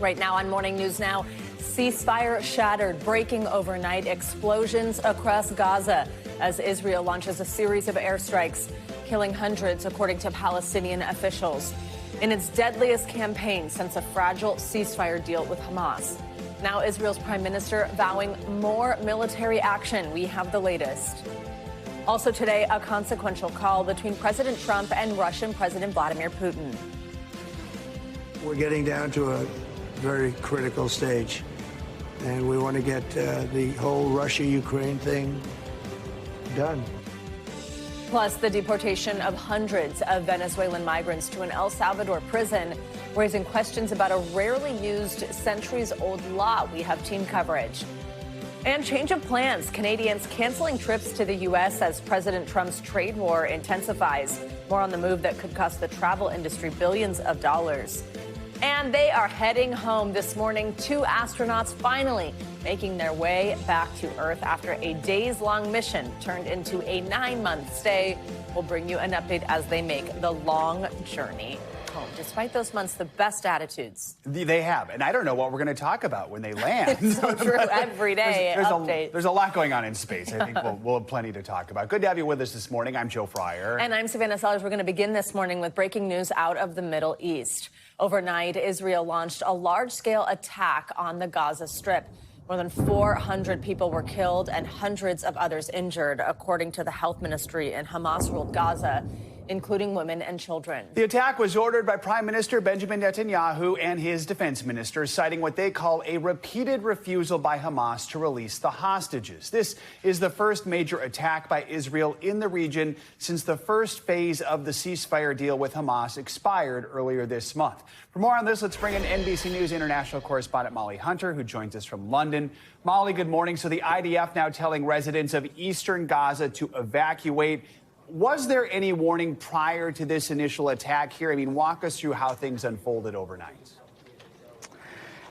Right now on Morning News Now, ceasefire shattered, breaking overnight, explosions across Gaza as Israel launches a series of airstrikes, killing hundreds, according to Palestinian officials, in its deadliest campaign since a fragile ceasefire deal with Hamas. Now Israel's prime minister vowing more military action. We have the latest. Also today, a consequential call between President Trump and Russian President Vladimir Putin. We're getting down to a very critical stage, and we want to get the whole Russia-Ukraine thing done. Plus, the deportation of hundreds of Venezuelan migrants to an El Salvador prison, raising questions about a rarely used, centuries-old law. We have team coverage. And change of plans. Canadians canceling trips to the U.S. as President Trump's trade war intensifies. More on the move that could cost the travel industry billions of dollars. And they are heading home this morning. 2 astronauts finally making their way back to Earth after a days-long mission turned into a 9-month stay. We'll bring you an update as they make the long journey home. Despite those months, the best attitudes. They have. And I don't know what we're going to talk about when they land. It's so true. Every day, there's a lot going on in space. I think we'll have plenty to talk about. Good to have you with us this morning. I'm Joe Fryer. And I'm Savannah Sellers. We're going to begin this morning with breaking news out of the Middle East. Overnight, Israel launched a large-scale attack on the Gaza Strip. More than 400 people were killed and hundreds of others injured, according to the health ministry in Hamas-ruled Gaza, including women and children. The attack was ordered by Prime Minister Benjamin Netanyahu and his defense minister, citing what they call a repeated refusal by Hamas to release the hostages. This is the first major attack by Israel in the region since the first phase of the ceasefire deal with Hamas expired earlier this month. For more on this, let's bring in NBC News international correspondent Molly Hunter, who joins us from London. Molly, good morning. So the IDF now telling residents of eastern Gaza to evacuate. Was there any warning prior to this initial attack here? I mean, walk us through how things unfolded overnight.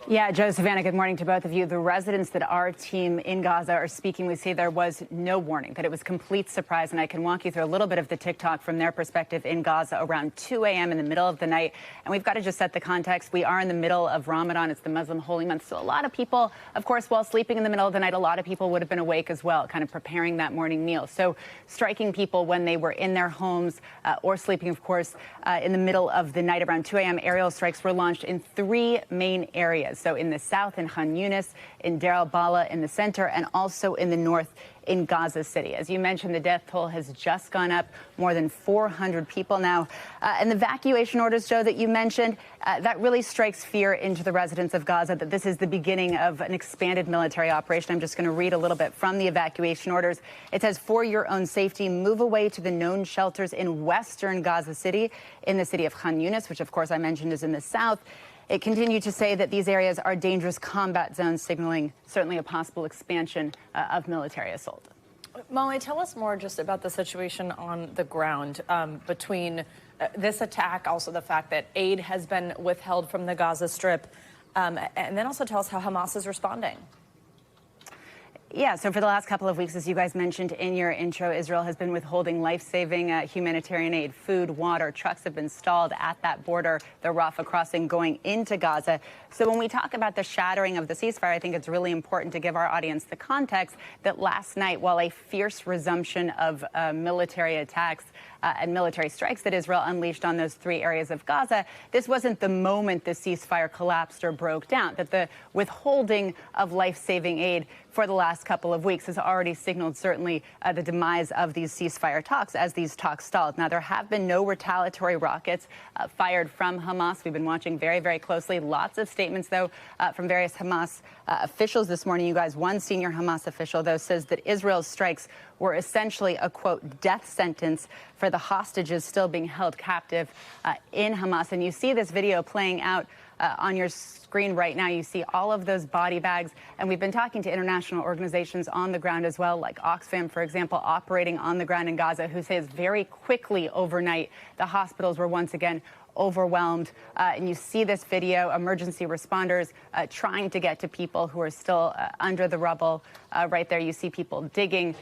Yeah, Joe, Savannah, good morning to both of you. The residents that our team in Gaza are speaking with say there was no warning, that it was complete surprise. And I can walk you through a little bit of the TikTok from their perspective in Gaza around 2 a.m. in the middle of the night. And we've got to just set the context. We are in the middle of Ramadan. It's the Muslim holy month. So a lot of people, of course, while sleeping in the middle of the night, a lot of people would have been awake as well, kind of preparing that morning meal. So striking people when they were in their homes or sleeping, of course, in the middle of the night around 2 a.m. Aerial strikes were launched in 3 main areas. So in the south, in Khan Yunis, in Deir al-Balah, in the center, and also in the north, in Gaza City. As you mentioned, the death toll has just gone up, more than 400 people now. And the evacuation orders, Joe, that you mentioned, that really strikes fear into the residents of Gaza, that this is the beginning of an expanded military operation. I'm just going to read a little bit from the evacuation orders. It says, for your own safety, move away to the known shelters in western Gaza City, in the city of Khan Yunis, which, of course, I mentioned is in the south. It continued to say that these areas are dangerous combat zones, signaling certainly a possible expansion of military assault. Molly, tell us more just about the situation on the ground between this attack, also the fact that aid has been withheld from the Gaza Strip, and then also tell us how Hamas is responding. Yeah, so for the last couple of weeks, as you guys mentioned in your intro, Israel has been withholding life-saving humanitarian aid, food, water. Trucks have been stalled at that border, the Rafah crossing going into Gaza. So when we talk about the shattering of the ceasefire, I think it's really important to give our audience the context that last night, while a fierce resumption of military attacks and military strikes that Israel unleashed on those 3 areas of Gaza, this wasn't the moment the ceasefire collapsed or broke down, that the withholding of life-saving aid for the last couple of weeks has already signaled certainly the demise of these ceasefire talks as these talks stalled. Now, there have been no retaliatory rockets fired from Hamas. We've been watching very, very closely. Lots of statements, though, from various Hamas officials this morning. You guys, one senior Hamas official, though, says that Israel's strikes were essentially a, quote, death sentence for the hostages still being held captive in Hamas. And you see this video playing out on your screen right now. You see all of those body bags. And we've been talking to international organizations on the ground as well, like Oxfam, for example, operating on the ground in Gaza, who says very quickly overnight the hospitals were once again overwhelmed. And you see this video, emergency responders trying to get to people who are still under the rubble. Right there, you see people digging.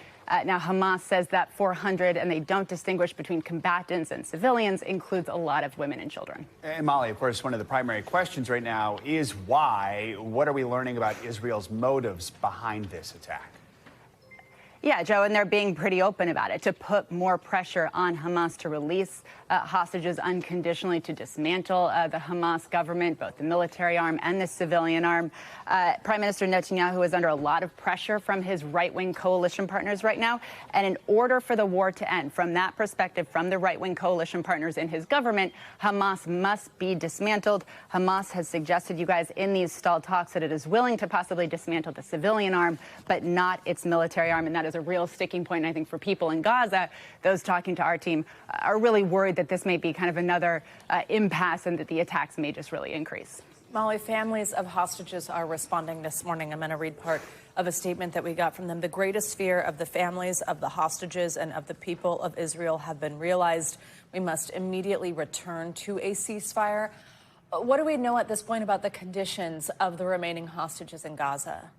Now, Hamas says that 400, and they don't distinguish between combatants and civilians, includes a lot of women and children. And Molly, of course, one of the primary questions right now is why. What are we learning about Israel's motives behind this attack? Yeah, Joe, and they're being pretty open about it, to put more pressure on Hamas to release hostages unconditionally, to dismantle the Hamas government, both the military arm and the civilian arm. Prime Minister Netanyahu is under a lot of pressure from his right-wing coalition partners right now. And in order for the war to end, from that perspective, from the right-wing coalition partners in his government, Hamas must be dismantled. Hamas has suggested, you guys, in these stalled talks that it is willing to possibly dismantle the civilian arm, but not its military arm. And that is a real sticking point, I think, for people in Gaza. Those talking to our team are really worried that this may be kind of another impasse and that the attacks may just really increase. Molly, families of hostages are responding this morning. I'm going to read part of a statement that we got from them. The greatest fear of the families of the hostages and of the people of Israel have been realized. We must immediately return to a ceasefire. What do we know at this point about the conditions of the remaining hostages in Gaza?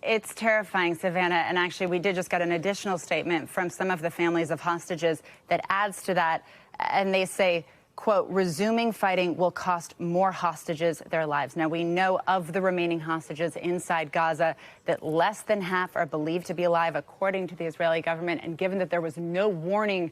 It's terrifying, Savannah, and actually we did just get an additional statement from some of the families of hostages that adds to that, and they say, quote, resuming fighting will cost more hostages their lives. Now, we know of the remaining hostages inside Gaza that less than half are believed to be alive, according to the Israeli government. And given that there was no warning,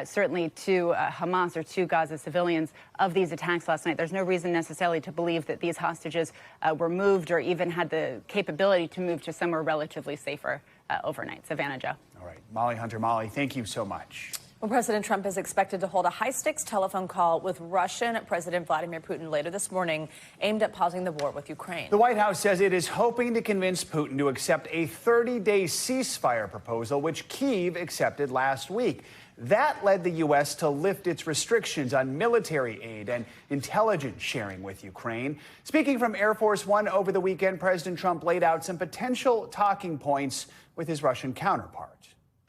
certainly to Hamas or to Gaza civilians of these attacks last night, there's no reason necessarily to believe that these hostages were moved or even had the capability to move to somewhere relatively safer overnight. Savannah, Joe. All right. Molly Hunter. Molly, thank you so much. Well, President Trump is expected to hold a high-stakes telephone call with Russian President Vladimir Putin later this morning, aimed at pausing the war with Ukraine. The White House says it is hoping to convince Putin to accept a 30-day ceasefire proposal, which Kyiv accepted last week. That led the U.S. to lift its restrictions on military aid and intelligence sharing with Ukraine. Speaking from Air Force One over the weekend, President Trump laid out some potential talking points with his Russian counterpart.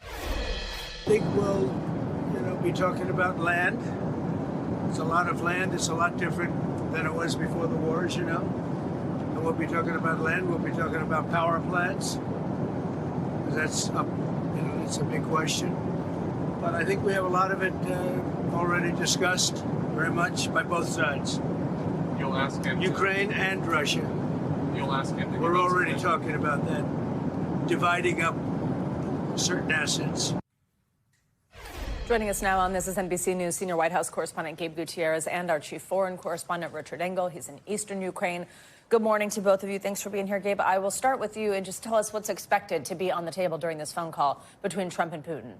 I think we'll be talking about land. It's a lot of land. It's a lot different than it was before the war, as you know. And we'll be talking about land. We'll be talking about power plants. That's up, it's a big question. But I think we have a lot of it already discussed very much by both sides. You'll ask him. Ukraine and Russia. You'll ask him. We're already talking about that, dividing up certain assets. Joining us now on This is NBC News senior White House correspondent Gabe Gutierrez and our chief foreign correspondent Richard Engel. He's in eastern Ukraine. Good morning to both of you. Thanks for being here, Gabe. I will start with you and just tell us what's expected to be on the table during this phone call between Trump and Putin.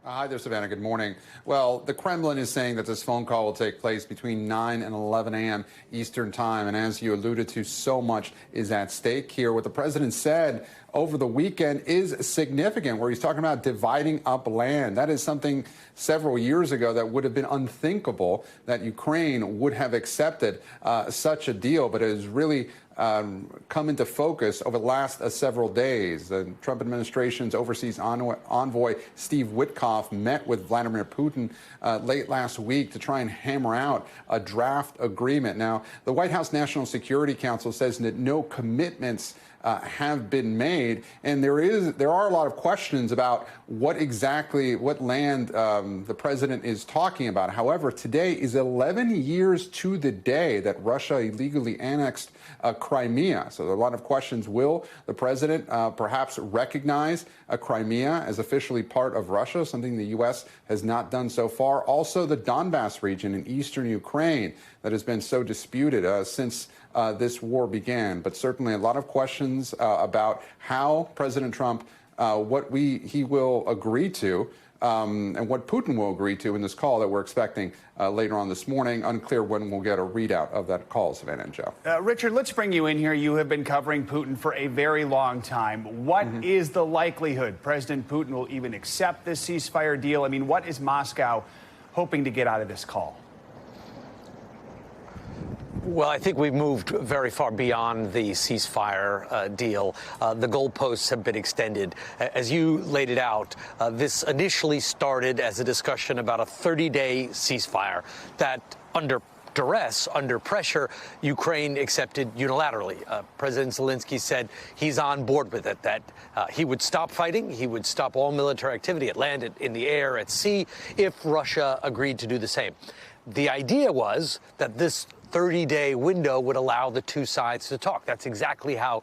Hi there, Savannah. Good morning. Well, the Kremlin is saying that this phone call will take place between 9 and 11 a.m. Eastern time. And as you alluded to, so much is at stake here. What the president said over the weekend is significant, where he's talking about dividing up land. That is something several years ago that would have been unthinkable that Ukraine would have accepted such a deal. But it has really come into focus over the last several days. The Trump administration's overseas envoy, Steve Witkoff, met with Vladimir Putin late last week to try and hammer out a draft agreement. Now, the White House National Security Council says that no commitments have been made, and there are a lot of questions about what land the president is talking about. However, today is 11 years to the day that Russia illegally annexed Crimea. So there are a lot of questions. Will the president perhaps recognize Crimea as officially part of Russia, something the U.S. has not done so far? Also, the Donbass region in eastern Ukraine that has been so disputed since this war began. But certainly a lot of questions about how President Trump, he will agree to, and what Putin will agree to in this call that we're expecting later on this morning. Unclear when we'll get a readout of that call, Savannah and Joe. Richard, let's bring you in here. You have been covering Putin for a very long time. What is the likelihood President Putin will even accept this ceasefire deal? I mean, what is Moscow hoping to get out of this call? Well, I think we've moved very far beyond the ceasefire deal. The goalposts have been extended. As you laid it out, this initially started as a discussion about a 30-day ceasefire that, under duress, under pressure, Ukraine accepted unilaterally. President Zelensky said he's on board with it, that he would stop fighting, he would stop all military activity at land, in the air, at sea, if Russia agreed to do the same. The idea was that this 30-day window would allow the two sides to talk. That's exactly how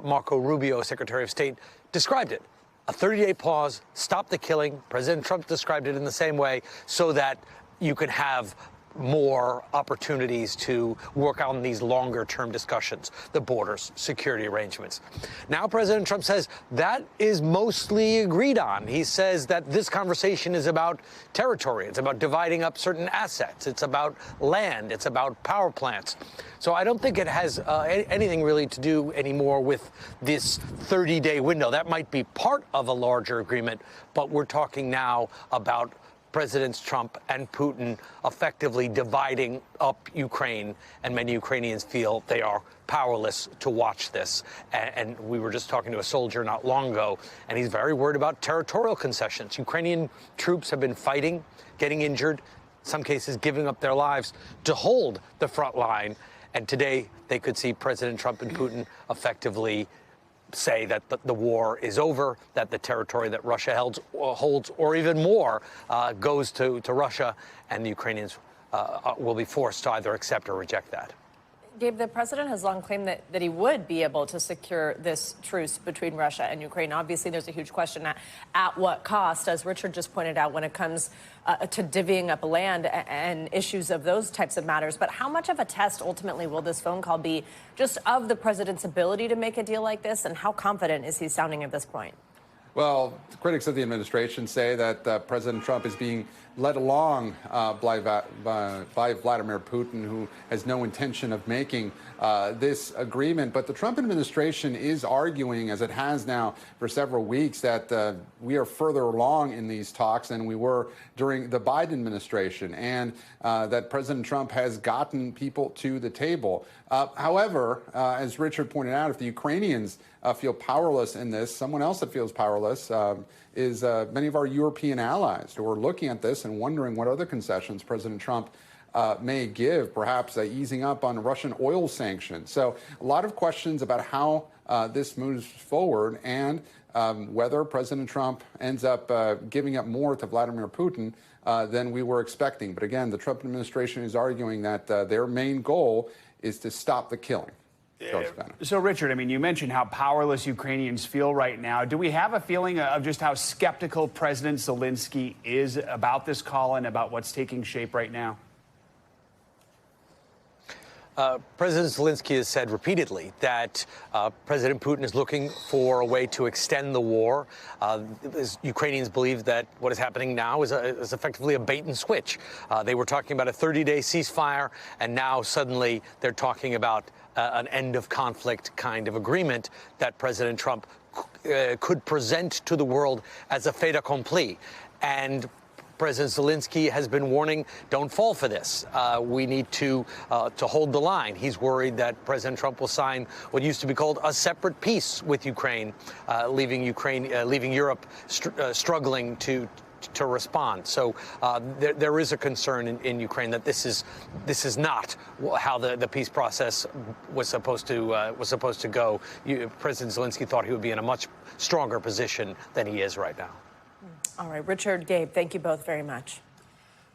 Marco Rubio, Secretary of State, described it. A 30-day pause, stop the killing. President Trump described it in the same way, so that you could have more opportunities to work on these longer-term discussions, the borders, security arrangements. Now President Trump says that is mostly agreed on. He says that this conversation is about territory. It's about dividing up certain assets. It's about land. It's about power plants. So I don't think it has anything really to do anymore with this 30-day window. That might be part of a larger agreement, but we're talking now about Presidents Trump and Putin effectively dividing up Ukraine, and many Ukrainians feel they are powerless to watch this. And we were just talking to a soldier not long ago, and he's very worried about territorial concessions. Ukrainian troops have been fighting, getting injured, in some cases giving up their lives to hold the front line. And today they could see President Trump and Putin effectively say that the war is over, that the territory that Russia holds, or even more, goes to Russia, and the Ukrainians will be forced to either accept or reject that. Gabe, the president has long claimed that he would be able to secure this truce between Russia and Ukraine. Obviously, there's a huge question at what cost, as Richard just pointed out, when it comes to divvying up land and issues of those types of matters. But how much of a test ultimately will this phone call be just of the president's ability to make a deal like this, and how confident is he sounding at this point? Well, critics of the administration say that President Trump is being led along by Vladimir Putin, who has no intention of making this agreement. But the Trump administration is arguing, as it has now for several weeks, that we are further along in these talks than we were during the Biden administration, and that President Trump has gotten people to the table. However, as Richard pointed out, if the Ukrainians feel powerless in this, someone else that feels powerless is many of our European allies who are looking at this and wondering what other concessions President Trump may give, perhaps easing up on Russian oil sanctions. So a lot of questions about how this moves forward, and whether President Trump ends up giving up more to Vladimir Putin than we were expecting. But again, the Trump administration is arguing that their main goal is to stop the killing. So, Richard, I mean, you mentioned how powerless Ukrainians feel right now. Do we have a feeling of just how skeptical President Zelensky is about this call and about what's taking shape right now? President Zelensky has said repeatedly that President Putin is looking for a way to extend the war. Ukrainians believe that what is happening now is effectively a bait and switch. They were talking about a 30-day ceasefire, and now suddenly they're talking about an end of conflict kind of agreement that President Trump could present to the world as a fait accompli. And President Zelensky has been warning, don't fall for this. We need to hold the line. He's worried that President Trump will sign what used to be called a separate peace with Ukraine, leaving Europe struggling to respond. So there is a concern in Ukraine that this is not how the peace process was supposed to go. President Zelensky thought he would be in a much stronger position than he is right now. All right, Richard, Gabe, thank you both very much.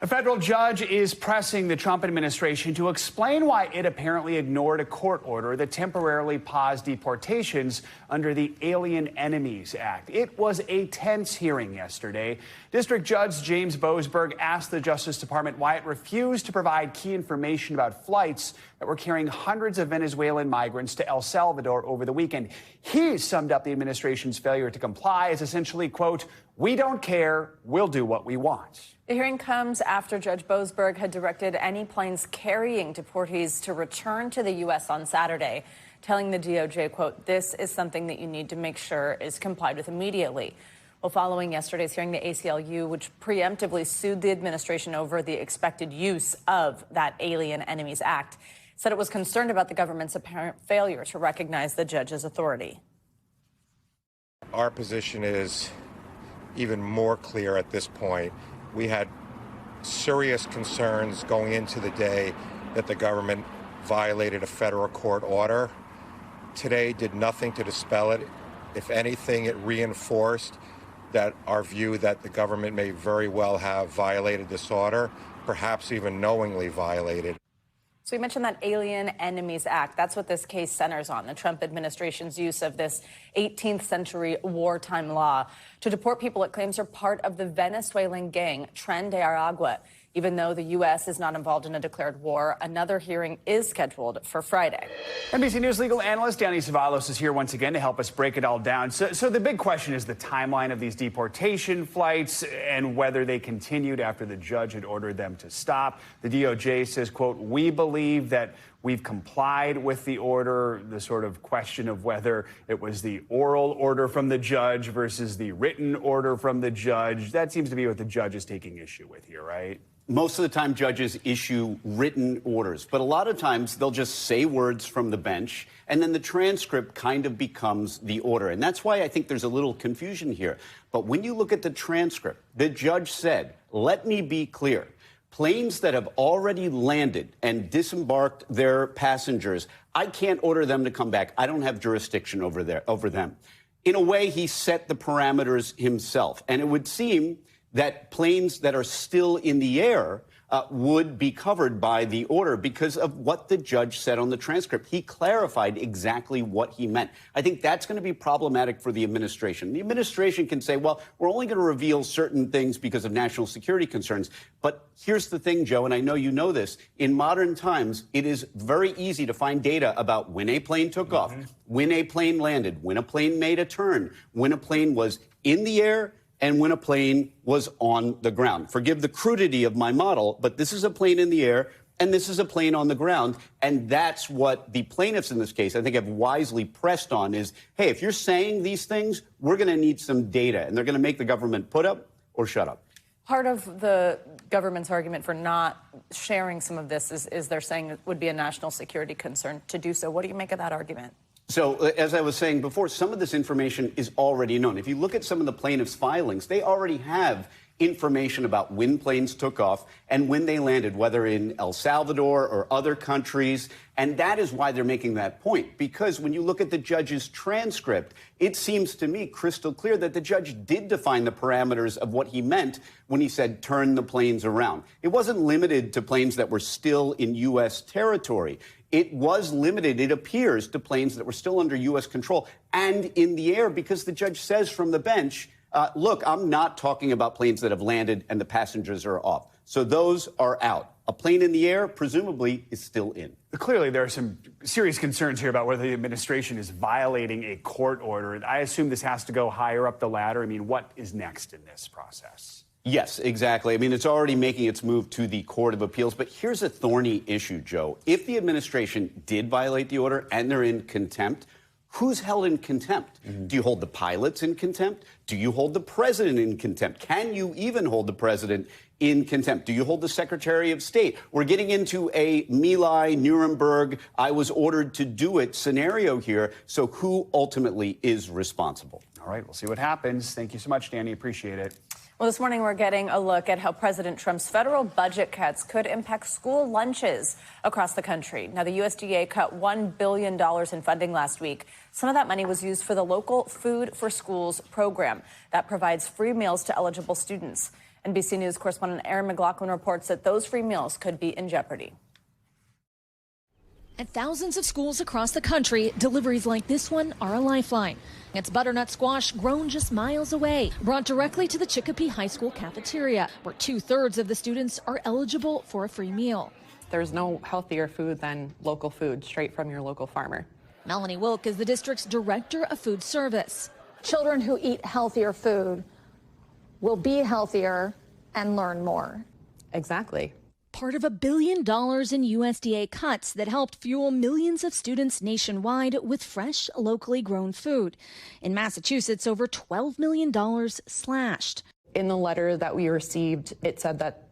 A federal judge is pressing the Trump administration to explain why it apparently ignored a court order that temporarily paused deportations under the Alien Enemies Act. It was a tense hearing yesterday. District Judge James Boasberg asked the Justice Department why it refused to provide key information about flights that were carrying hundreds of Venezuelan migrants to El Salvador over the weekend. He summed up the administration's failure to comply as essentially, quote, "We don't care, we'll do what we want." The hearing comes after Judge Boasberg had directed any planes carrying deportees to return to the U.S. on Saturday, telling the DOJ, quote, "This is something that you need to make sure is complied with immediately." Well, following yesterday's hearing, the ACLU, which preemptively sued the administration over the expected use of that Alien Enemies Act, said it was concerned about the government's apparent failure to recognize the judge's authority. Our position is even more clear at this point. We had serious concerns going into the day that the government violated a federal court order. Today did nothing to dispel it. If anything, it reinforced that our view that the government may very well have violated this order, perhaps even knowingly violated. So you mentioned that Alien Enemies Act. That's what this case centers on, the Trump administration's use of this 18th century wartime law to deport people it claims are part of the Venezuelan gang Tren de Aragua. Even though the U.S. is not involved in a declared war, another hearing is scheduled for Friday. NBC News legal analyst Danny Savalos is here once again to help us break it all down. So the big question is the timeline of these deportation flights and whether they continued after the judge had ordered them to stop. The DOJ says, quote, "We believe that we've complied with the order." The sort of question of whether it was the oral order from the judge versus the written order from the judge, that seems to be what the judge is taking issue with here, right? Most of the time, judges issue written orders, but a lot of times they'll just say words from the bench, and then the transcript kind of becomes the order. And that's why I think there's a little confusion here. But when you look at the transcript, the judge said, "Let me be clear. Planes that have already landed and disembarked their passengers, I can't order them to come back. I don't have jurisdiction over them." In a way, he set the parameters himself. And it would seem that planes that are still in the air would be covered by the order because of what the judge said on the transcript. He clarified exactly what he meant. I think that's going to be problematic for the administration. The administration can say, well, we're only going to reveal certain things because of national security concerns. But here's the thing, Joe, and I know you know this. In modern times, it is very easy to find data about when a plane took off, when a plane landed, when a plane made a turn, when a plane was in the air, and when a plane was on the ground. Forgive the crudity of my model, but this is a plane in the air, and this is a plane on the ground. And that's what the plaintiffs in this case, I think, have wisely pressed on is, hey, if you're saying these things, we're going to need some data. And they're going to make the government put up or shut up. Part of the government's argument for not sharing some of this is they're saying it would be a national security concern to do so. What do you make of that argument? So, as I was saying before, some of this information is already known. If you look at some of the plaintiffs' filings, they already have information about when planes took off and when they landed, whether in El Salvador or other countries. And that is why they're making that point, because when you look at the judge's transcript, it seems to me crystal clear that the judge did define the parameters of what he meant when he said turn the planes around. It wasn't limited to planes that were still in U.S. territory. It was limited, it appears, to planes that were still under U.S. control and in the air, because the judge says from the bench, look, I'm not talking about planes that have landed and the passengers are off. So those are out. A plane in the air, presumably, is still in. Clearly, there are some serious concerns here about whether the administration is violating a court order. I assume this has to go higher up the ladder. I mean, what is next in this process? Yes, exactly. I mean, it's already making its move to the Court of Appeals. But here's a thorny issue, Joe. If the administration did violate the order and they're in contempt, who's held in contempt? Do you hold the pilots in contempt? Do you hold the president in contempt? Can you even hold the president in contempt? Do you hold the Secretary of State? We're getting into a My Lai, Nuremberg, I was ordered to do it scenario here. So who ultimately is responsible? All right, we'll see what happens. Thank you so much, Danny. Appreciate it. Well, this morning we're getting a look at how President Trump's federal budget cuts could impact school lunches across the country. Now, the USDA cut $1 billion in funding last week. Some of that money was used for the local Food for Schools program that provides free meals to eligible students. NBC News correspondent Aaron McLaughlin reports that those free meals could be in jeopardy. At thousands of schools across the country, deliveries like this one are a lifeline. It's butternut squash grown just miles away, brought directly to the Chicopee High School cafeteria, where 2/3 of the students are eligible for a free meal. There's no healthier food than local food, straight from your local farmer. Melanie Wilk is the district's director of food service. Children who eat healthier food will be healthier and learn more. Exactly. Part of $1 billion in USDA cuts that helped fuel millions of students nationwide with fresh, locally grown food. In Massachusetts, over $12 million slashed. In the letter that we received, it said that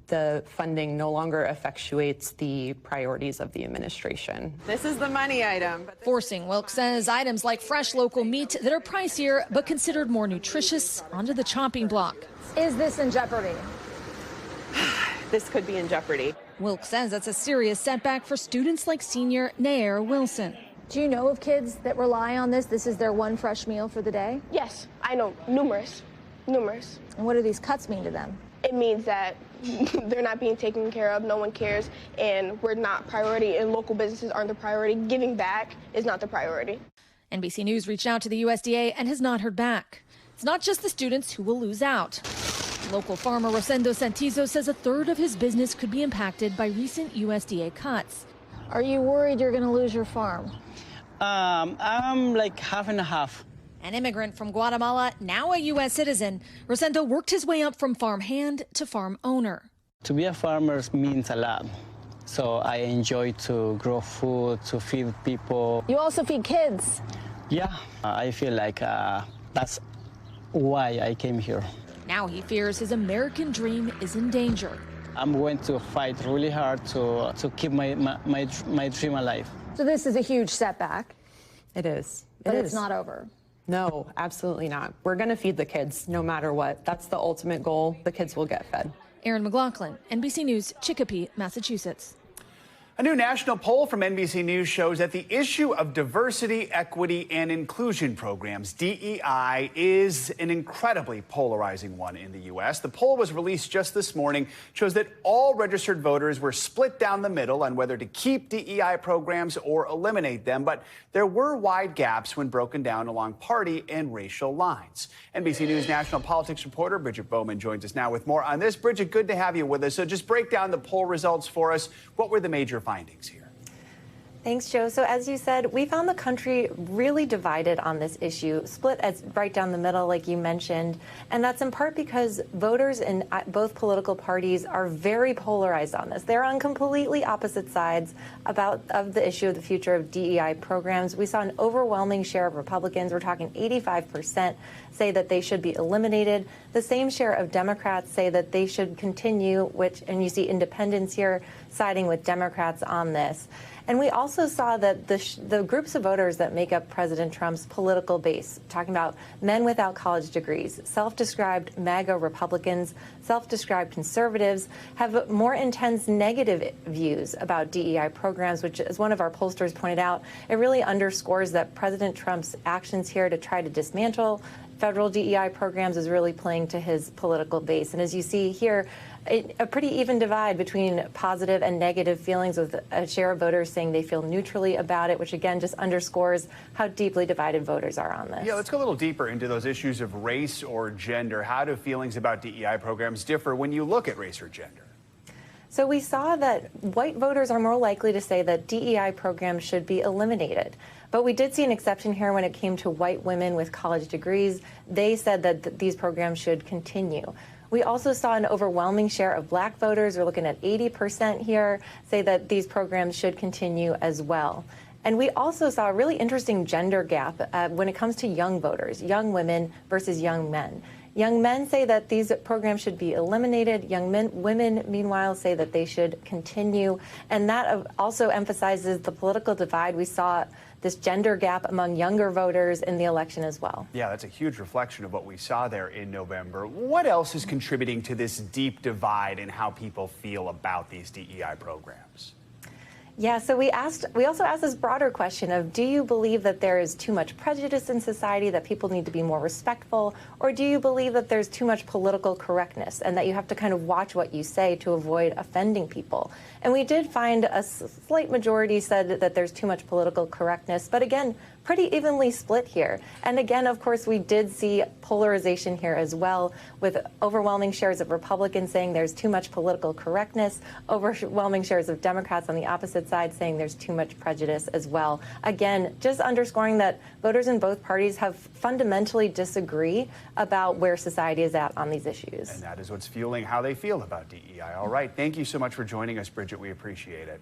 the funding no longer effectuates the priorities of the administration. This is the money item. Forcing, Wilk says, items like fresh local meat that are pricier but considered more nutritious onto the chopping block. Is this in jeopardy? This could be in jeopardy. Wilk says that's a serious setback for students like senior Nair Wilson. Do you know of kids that rely on this? This is their one fresh meal for the day? Yes, I know numerous. And what do these cuts mean to them? It means that they're not being taken care of, no one cares, and we're not priority, and local businesses aren't the priority. Giving back is not the priority. NBC News reached out to the USDA and has not heard back. It's not just the students who will lose out. Local farmer Rosendo Santizo says a third of his business could be impacted by recent USDA cuts. Are you worried you're going to lose your farm? I'm like half and a half. An immigrant from Guatemala, now a U.S. citizen, Rosendo worked his way up from farm hand to farm owner. To be a farmer means a lot. So I enjoy to grow food, to feed people. You also feed kids. Yeah, I feel like that's why I came here. Now he fears his American dream is in danger. I'm going to fight really hard to keep my dream alive. So this is a huge setback. It is. But it's not over. No, absolutely not. We're going to feed the kids no matter what. That's the ultimate goal. The kids will get fed. Erin McLaughlin, NBC News, Chicopee, Massachusetts. A new national poll from NBC News shows that the issue of diversity, equity, and inclusion programs, DEI, is an incredibly polarizing one in the U.S. The poll was released just this morning, shows that all registered voters were split down the middle on whether to keep DEI programs or eliminate them, but there were wide gaps when broken down along party and racial lines. NBC News national politics reporter Bridget Bowman joins us now with more on this. Bridget, good to have you with us. So just break down the poll results for us. What were the major findings here? Thanks, Joe. So as you said, we found the country really divided on this issue, split as right down the middle, like you mentioned. And that's in part because voters in both political parties are very polarized on this. They're on completely opposite sides of the issue of the future of DEI programs. We saw an overwhelming share of Republicans, we're talking 85%, say that they should be eliminated. The same share of Democrats say that they should continue, and you see independents here siding with Democrats on this. And we also saw that the groups of voters that make up President Trump's political base, talking about men without college degrees, self-described MAGA Republicans, self-described conservatives, have more intense negative views about DEI programs, which, as one of our pollsters pointed out, it really underscores that President Trump's actions here to try to dismantle federal DEI programs is really playing to his political base. And as you see here, a pretty even divide between positive and negative feelings, with a share of voters saying they feel neutrally about it, which again just underscores how deeply divided voters are on this. Yeah, let's go a little deeper into those issues of race or gender. How do feelings about DEI programs differ when you look at race or gender? So we saw that white voters are more likely to say that DEI programs should be eliminated. But we did see an exception here when it came to white women with college degrees. They said that these programs should continue. We also saw an overwhelming share of black voters, we're looking at 80% here, say that these programs should continue as well. And we also saw a really interesting gender gap when it comes to young voters, young women versus young men. Young men say that these programs should be eliminated. Women, meanwhile, say that they should continue. And that also emphasizes the political divide. We saw this gender gap among younger voters in the election as well. Yeah, that's a huge reflection of what we saw there in November. What else is contributing to this deep divide in how people feel about these DEI programs? Yeah, so we also asked this broader question of, do you believe that there is too much prejudice in society, that people need to be more respectful, or do you believe that there's too much political correctness and that you have to kind of watch what you say to avoid offending people? And we did find a slight majority said that there's too much political correctness, but again, pretty evenly split here. And again, of course, we did see polarization here as well, with overwhelming shares of Republicans saying there's too much political correctness, overwhelming shares of Democrats on the opposite side saying there's too much prejudice as well. Again, just underscoring that voters in both parties have fundamentally disagree about where society is at on these issues. And that is what's fueling how they feel about DEI. All right, thank you so much for joining us, Bridget. We appreciate it.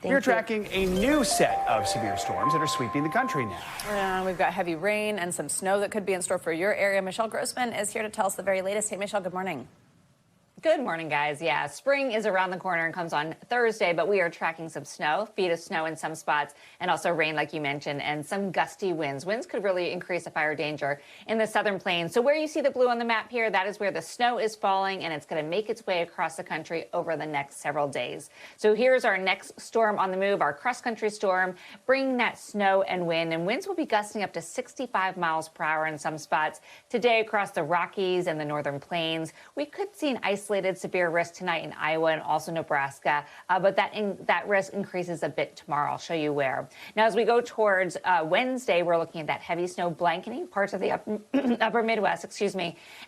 We're tracking a new set of severe storms that are sweeping the country now. We've got heavy rain and some snow that could be in store for your area. Michelle Grossman is here to tell us the very latest. Hey, Michelle, good morning. Good morning, guys. Yeah, spring is around the corner and comes on Thursday, but we are tracking some snow, feet of snow in some spots, and also rain, like you mentioned, and some gusty winds. Winds could really increase the fire danger in the southern plains. So where you see the blue on the map here, that is where the snow is falling, and it's going to make its way across the country over the next several days. So here's our next storm on the move, our cross-country storm, bringing that snow and wind, and winds will be gusting up to 65 miles per hour in some spots. Today across the Rockies and the northern plains, we could see an isolated severe risk tonight in Iowa and also Nebraska, but that risk increases a bit tomorrow. I'll show you where. Now, as we go towards Wednesday, we're looking at that heavy snow blanketing parts of the upper Midwest,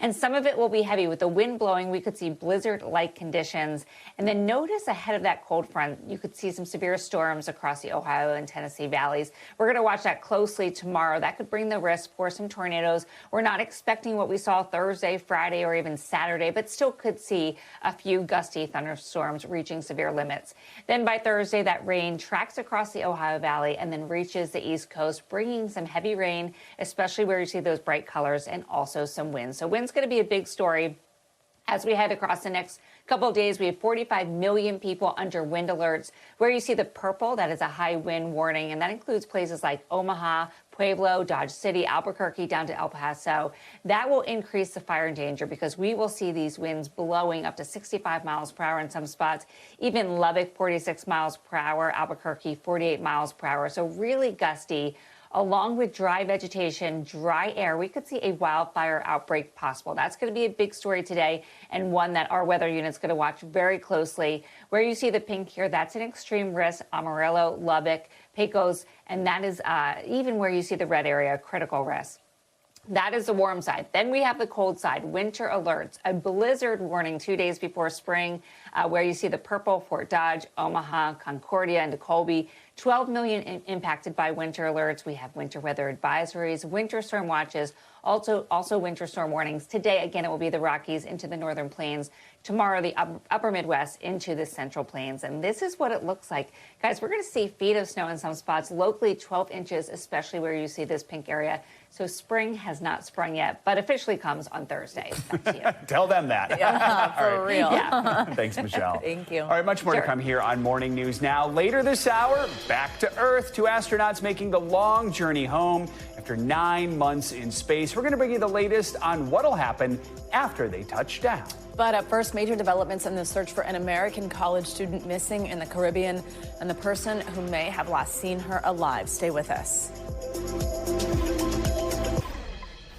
and some of it will be heavy. With the wind blowing, we could see blizzard-like conditions. And then notice ahead of that cold front, you could see some severe storms across the Ohio and Tennessee valleys. We're going to watch that closely tomorrow. That could bring the risk for some tornadoes. We're not expecting what we saw Thursday, Friday, or even Saturday, but still could see a few gusty thunderstorms reaching severe limits. Then by Thursday, that rain tracks across the Ohio Valley and then reaches the East Coast, bringing some heavy rain, especially where you see those bright colors, and also some wind. So wind's going to be a big story as we head across the next couple of days. We have 45 million people under wind alerts. Where you see the purple, that is a high wind warning, and that includes places like Omaha, Pueblo, Dodge City, Albuquerque, down to El Paso. That will increase the fire danger because we will see these winds blowing up to 65 miles per hour in some spots. Even Lubbock, 46 miles per hour, Albuquerque, 48 miles per hour. So really gusty. Along with dry vegetation, dry air, we could see a wildfire outbreak possible. That's going to be a big story today, and one that our weather unit's going to watch very closely. Where you see the pink here, that's an extreme risk, Amarillo, Lubbock, Pecos, and that is even where you see the red area, critical risk. That is the warm side. Then we have the cold side, winter alerts, a blizzard warning 2 days before spring, where you see the purple, Fort Dodge, Omaha, Concordia, and Colby. 12 million impacted by winter alerts. We have winter weather advisories, winter storm watches, also winter storm warnings. Today, again, it will be the Rockies into the northern plains. Tomorrow, the upper Midwest into the central plains. And this is what it looks like. Guys, we're going to see feet of snow in some spots, locally 12 inches, especially where you see this pink area. So spring has not sprung yet, but officially comes on Thursday. Back to you. Tell them that. Yeah, for real. Yeah. Thanks, Michelle. Thank you. All right, much more to come here on Morning News Now. Later this hour, back to Earth. 2 astronauts making the long journey home after 9 months in space. We're going to bring you the latest on what'll happen after they touch down. But at first, major developments in the search for an American college student missing in the Caribbean and the person who may have last seen her alive. Stay with us.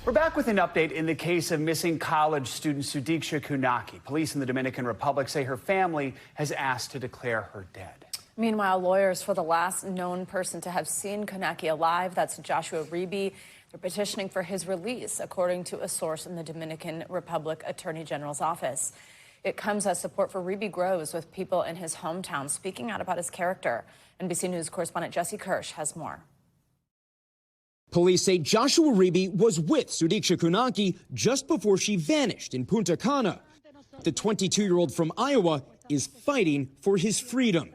We're back with an update in the case of missing college student Sudiksha Kunaki. Police in the Dominican Republic say her family has asked to declare her dead. Meanwhile, lawyers for the last known person to have seen Kunaki alive, that's Joshua Reeby, they're petitioning for his release, according to a source in the Dominican Republic Attorney General's office. It comes as support for Reeby grows, with people in his hometown speaking out about his character. NBC News correspondent Jesse Kirsch has more. Police say Joshua Reeby was with Sudiksha Kunaki just before she vanished in Punta Cana. The 22-year-old from Iowa is fighting for his freedom.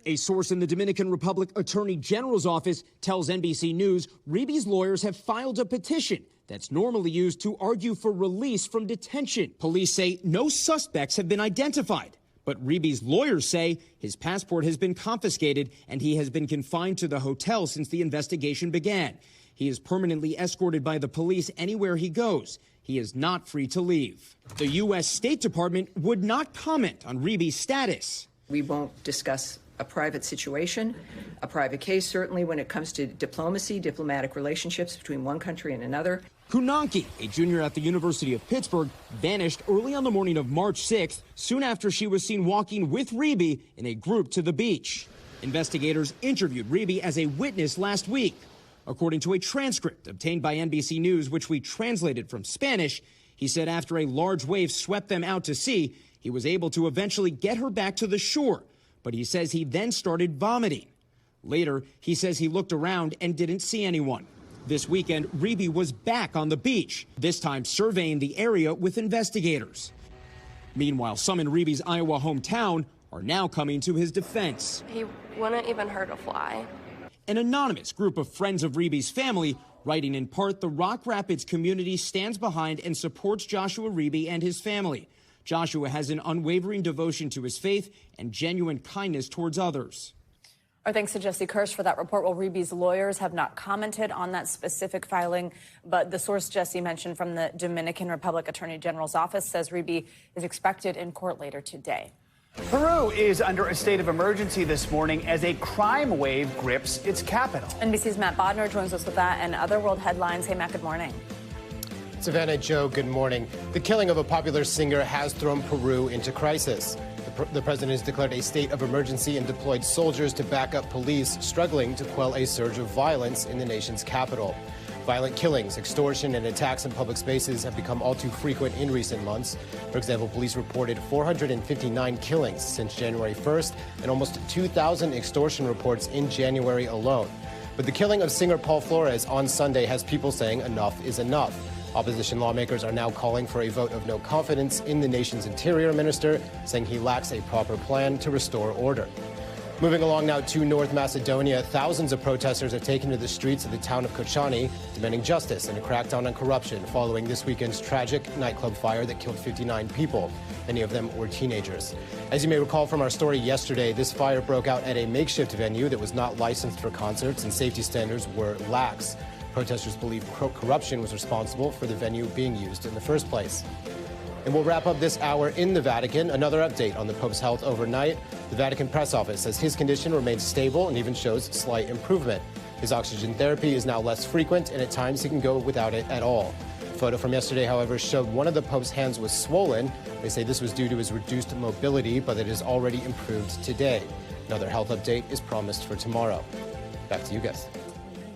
A source in the Dominican Republic Attorney General's office tells NBC News Reeby's lawyers have filed a petition that's normally used to argue for release from detention. Police say no suspects have been identified, but Reeby's lawyers say his passport has been confiscated and he has been confined to the hotel since the investigation began. He is permanently escorted by the police anywhere he goes. He is not free to leave. The U.S. State Department would not comment on Reeby's status. We won't discuss a private situation, a private case, certainly when it comes to diplomacy, diplomatic relationships between one country and another. Kunaki, a junior at the University of Pittsburgh, vanished early on the morning of March 6th, soon after she was seen walking with Reeby in a group to the beach. Investigators interviewed Reeby as a witness last week. According to a transcript obtained by NBC News, which we translated from Spanish, he said after a large wave swept them out to sea, he was able to eventually get her back to the shore. But he says he then started vomiting. Later, he says he looked around and didn't see anyone. This weekend, Reeby was back on the beach, this time surveying the area with investigators. Meanwhile, some in Reeby's Iowa hometown are now coming to his defense. He wouldn't even hurt a fly. An anonymous group of friends of Reeby's family, writing in part, the Rock Rapids community stands behind and supports Joshua Reeby and his family. Joshua has an unwavering devotion to his faith and genuine kindness towards others. Our thanks to Jesse Kirsch for that report. Well, Reeby's lawyers have not commented on that specific filing, but the source Jesse mentioned from the Dominican Republic Attorney General's office says Reeby is expected in court later today. Peru is under a state of emergency this morning as a crime wave grips its capital. NBC's Matt Bodner joins us with that and other world headlines. Hey, Matt, good morning. Savannah, Joe, good morning. The killing of a popular singer has thrown Peru into crisis. The president has declared a state of emergency and deployed soldiers to back up police struggling to quell a surge of violence in the nation's capital. Violent killings, extortion, and attacks in public spaces have become all too frequent in recent months. For example, police reported 459 killings since January 1st and almost 2,000 extortion reports in January alone. But the killing of singer Paul Flores on Sunday has people saying enough is enough. Opposition lawmakers are now calling for a vote of no confidence in the nation's interior minister, saying he lacks a proper plan to restore order. Moving along now to North Macedonia, thousands of protesters have taken to the streets of the town of Kočani, demanding justice and a crackdown on corruption following this weekend's tragic nightclub fire that killed 59 people. Many of them were teenagers. As you may recall from our story yesterday, this fire broke out at a makeshift venue that was not licensed for concerts, and safety standards were lax. Protesters believe corruption was responsible for the venue being used in the first place. And we'll wrap up this hour in the Vatican. Another update on the Pope's health overnight. The Vatican press office says his condition remains stable and even shows slight improvement. His oxygen therapy is now less frequent, and at times he can go without it at all. A photo from yesterday, however, showed one of the Pope's hands was swollen. They say this was due to his reduced mobility, but it has already improved today. Another health update is promised for tomorrow. Back to you guys.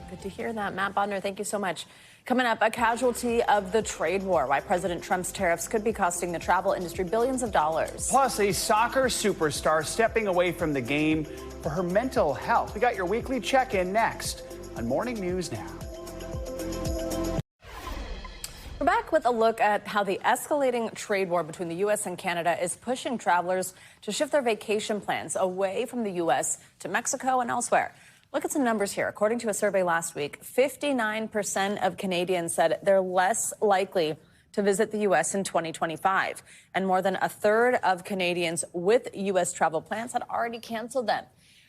Good to hear that. Matt Bodner, thank you so much. Coming up, a casualty of the trade war, why President Trump's tariffs could be costing the travel industry billions of dollars. Plus, a soccer superstar stepping away from the game for her mental health. We got your weekly check-in next on Morning News Now. We're back with a look at how the escalating trade war between the U.S. and Canada is pushing travelers to shift their vacation plans away from the U.S. to Mexico and elsewhere. Look at some numbers here. According to a survey last week, 59% of Canadians said they're less likely to visit the U.S. in 2025. And more than a third of Canadians with U.S. travel plans had already canceled them.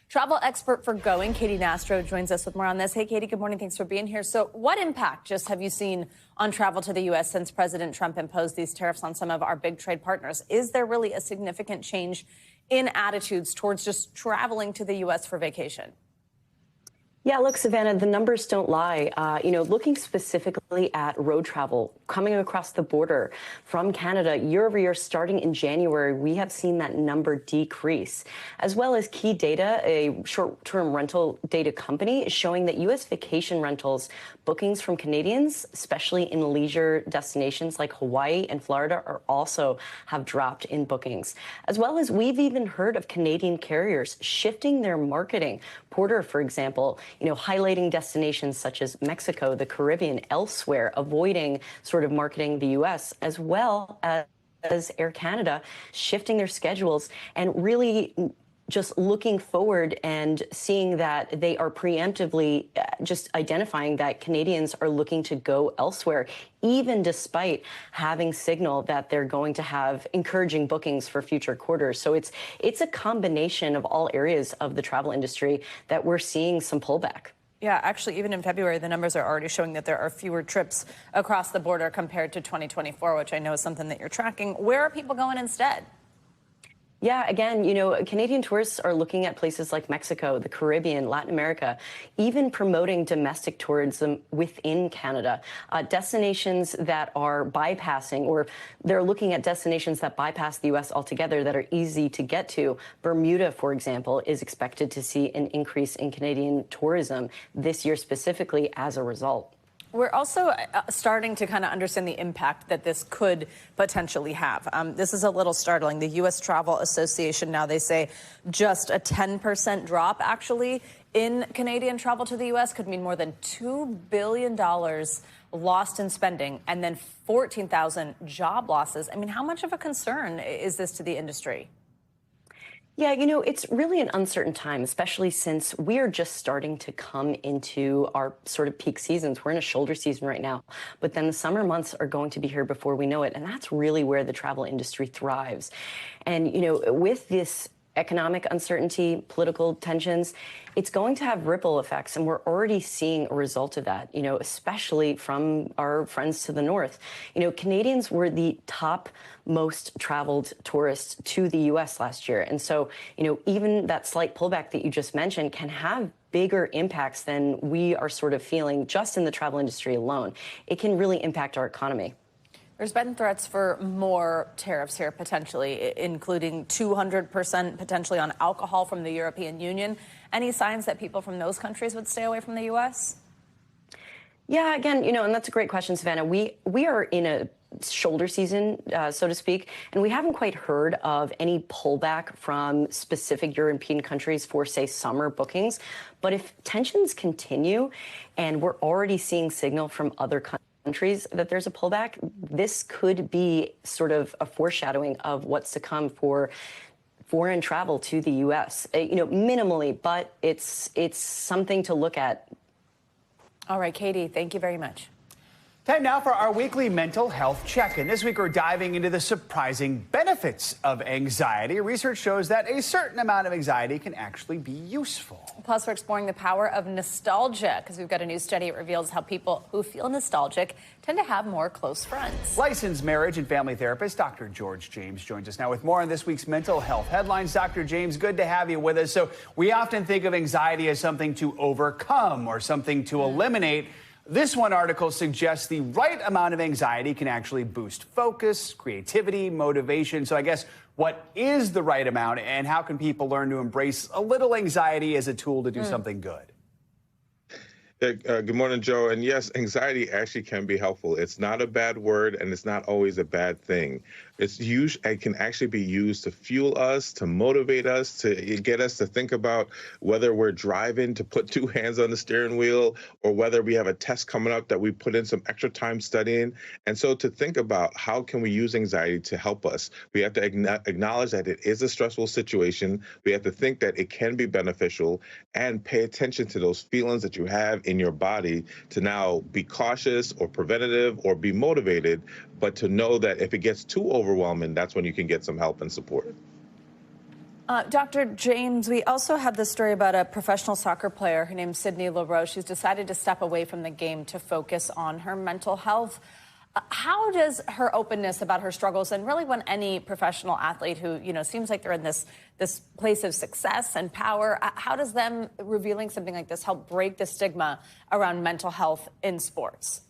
Travel expert for Going, Katie Nastro, joins us with more on this. Hey, Katie, good morning. Thanks for being here. So what impact just have you seen on travel to the U.S. since President Trump imposed these tariffs on some of our big trade partners? Is there really a significant change in attitudes towards just traveling to the U.S. for vacation? Yeah, look, Savannah, the numbers don't lie. Looking specifically at road travel coming across the border from Canada year over year, starting in January, we have seen that number decrease, as well as key data, a short-term rental data company showing that U.S. vacation rentals bookings from Canadians, especially in leisure destinations like Hawaii and Florida, are also have dropped in bookings, as well as we've even heard of Canadian carriers shifting their marketing. Porter, for example, highlighting destinations such as Mexico, the Caribbean, elsewhere, avoiding sort of marketing the U.S., as well as Air Canada shifting their schedules and really just looking forward and seeing that they are preemptively just identifying that Canadians are looking to go elsewhere, even despite having signaled that they're going to have encouraging bookings for future quarters. So it's a combination of all areas of the travel industry that we're seeing some pullback. Yeah, actually, even in February, the numbers are already showing that there are fewer trips across the border compared to 2024, which I know is something that you're tracking. Where are people going instead? Yeah, again, Canadian tourists are looking at places like Mexico, the Caribbean, Latin America, even promoting domestic tourism within Canada. Destinations that are bypassing, or they're looking at destinations that bypass the U.S. altogether that are easy to get to. Bermuda, for example, is expected to see an increase in Canadian tourism this year specifically as a result. We're also starting to kind of understand the impact that this could potentially have. This is a little startling. The U.S. Travel Association, now they say just a 10% drop actually in Canadian travel to the U.S. could mean more than $2 billion lost in spending and then 14,000 job losses. I mean, how much of a concern is this to the industry? Yeah, it's really an uncertain time, especially since we are just starting to come into our sort of peak seasons. We're in a shoulder season right now, but then the summer months are going to be here before we know it. And that's really where the travel industry thrives. And, with this economic uncertainty, political tensions, it's going to have ripple effects. And we're already seeing a result of that, especially from our friends to the north. Canadians were the top most traveled tourists to the U.S. last year. And so, even that slight pullback that you just mentioned can have bigger impacts than we are sort of feeling just in the travel industry alone. It can really impact our economy. There's been threats for more tariffs here, potentially, including 200% potentially on alcohol from the European Union. Any signs that people from those countries would stay away from the U.S.? Yeah, again, and that's a great question, Savannah. We are in a shoulder season, so to speak, and we haven't quite heard of any pullback from specific European countries for, say, summer bookings. But if tensions continue, and we're already seeing signal from other countries that there's a pullback, this could be sort of a foreshadowing of what's to come for foreign travel to the U.S. Minimally, but it's something to look at. All right, Katie, thank you very much. Time now for our weekly mental health check-in. This week, we're diving into the surprising benefits of anxiety. Research shows that a certain amount of anxiety can actually be useful. Plus, we're exploring the power of nostalgia, because we've got a new study that reveals how people who feel nostalgic tend to have more close friends. Licensed marriage and family therapist Dr. George James joins us now with more on this week's mental health headlines. Dr. James, good to have you with us. So we often think of anxiety as something to overcome or something to eliminate. This one article suggests the right amount of anxiety can actually boost focus, creativity, motivation. So I guess, what is the right amount, and how can people learn to embrace a little anxiety as a tool to do something good? Good morning, Joe. And yes, anxiety actually can be helpful. It's not a bad word, and it's not always a bad thing. It can actually be used to fuel us, to motivate us, to get us to think about whether we're driving, to put two hands on the steering wheel, or whether we have a test coming up that we put in some extra time studying. And so to think about how can we use anxiety to help us, we have to acknowledge that it is a stressful situation. We have to think that it can be beneficial and pay attention to those feelings that you have in your body to now be cautious or preventative or be motivated, but to know that if it gets too overwhelming, that's when you can get some help and support. Dr. James, we also had this story about a professional soccer player. Her name's Sydney LaRoche. She's decided to step away from the game to focus on her mental health. How does her openness about her struggles, and really when any professional athlete who, seems like they're in this place of success and power, how does them revealing something like this help break the stigma around mental health in sports?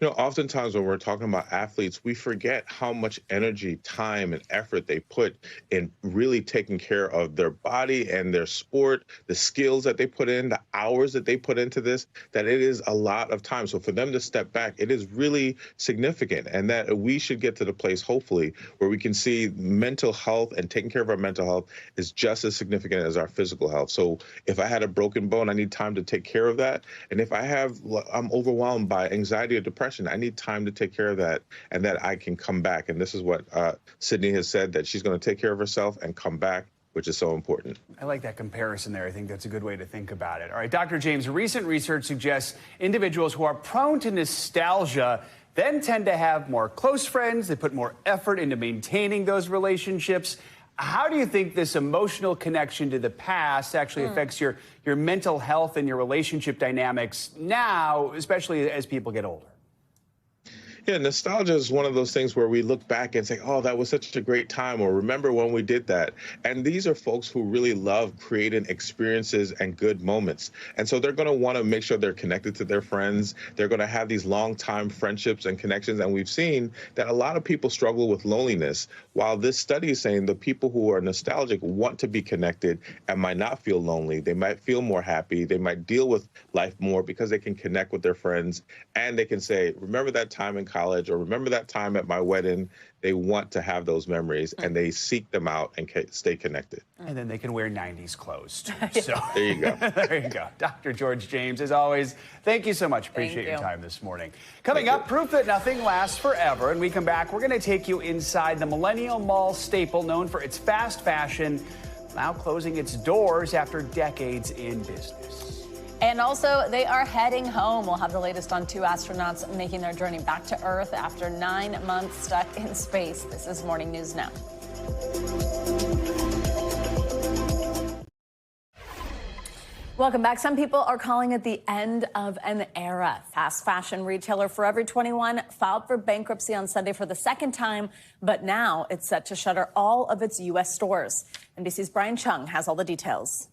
Oftentimes when we're talking about athletes, we forget how much energy, time, and effort they put in really taking care of their body and their sport, the skills that they put in, the hours that they put into this, that it is a lot of time. So for them to step back, it is really significant, and that we should get to the place, hopefully, where we can see mental health and taking care of our mental health is just as significant as our physical health. So if I had a broken bone, I need time to take care of that. And if I'm overwhelmed by anxiety or depression, I need time to take care of that, and that I can come back. And this is what Sydney has said, that she's going to take care of herself and come back, which is so important. I like that comparison there. I think that's a good way to think about it. All right, Dr. James, recent research suggests individuals who are prone to nostalgia then tend to have more close friends. They put more effort into maintaining those relationships. How do you think this emotional connection to the past actually affects your mental health and your relationship dynamics now, especially as people get older? Yeah, nostalgia is one of those things where we look back and say, oh, that was such a great time, or remember when we did that. And these are folks who really love creating experiences and good moments. And so they're going to want to make sure they're connected to their friends. They're going to have these long-time friendships and connections. And we've seen that a lot of people struggle with loneliness, while this study is saying the people who are nostalgic want to be connected and might not feel lonely. They might feel more happy. They might deal with life more because they can connect with their friends, and they can say, remember that time in college college, or remember that time at my wedding, they want to have those memories and they seek them out and stay connected. And then they can wear 90s clothes, too. So there you go. There you go. Dr. George James, as always, thank you so much. Appreciate your time this morning. Coming up, proof that nothing lasts forever. And we come back, we're going to take you inside the Millennial Mall staple known for its fast fashion, now closing its doors after decades in business. And also, they are heading home. We'll have the latest on 2 astronauts making their journey back to Earth after 9 months stuck in space. This is Morning News Now. Welcome back. Some people are calling it the end of an era. Fast fashion retailer Forever 21 filed for bankruptcy on Sunday for the second time, but now it's set to shutter all of its U.S. stores. NBC's Brian Chung has all the details.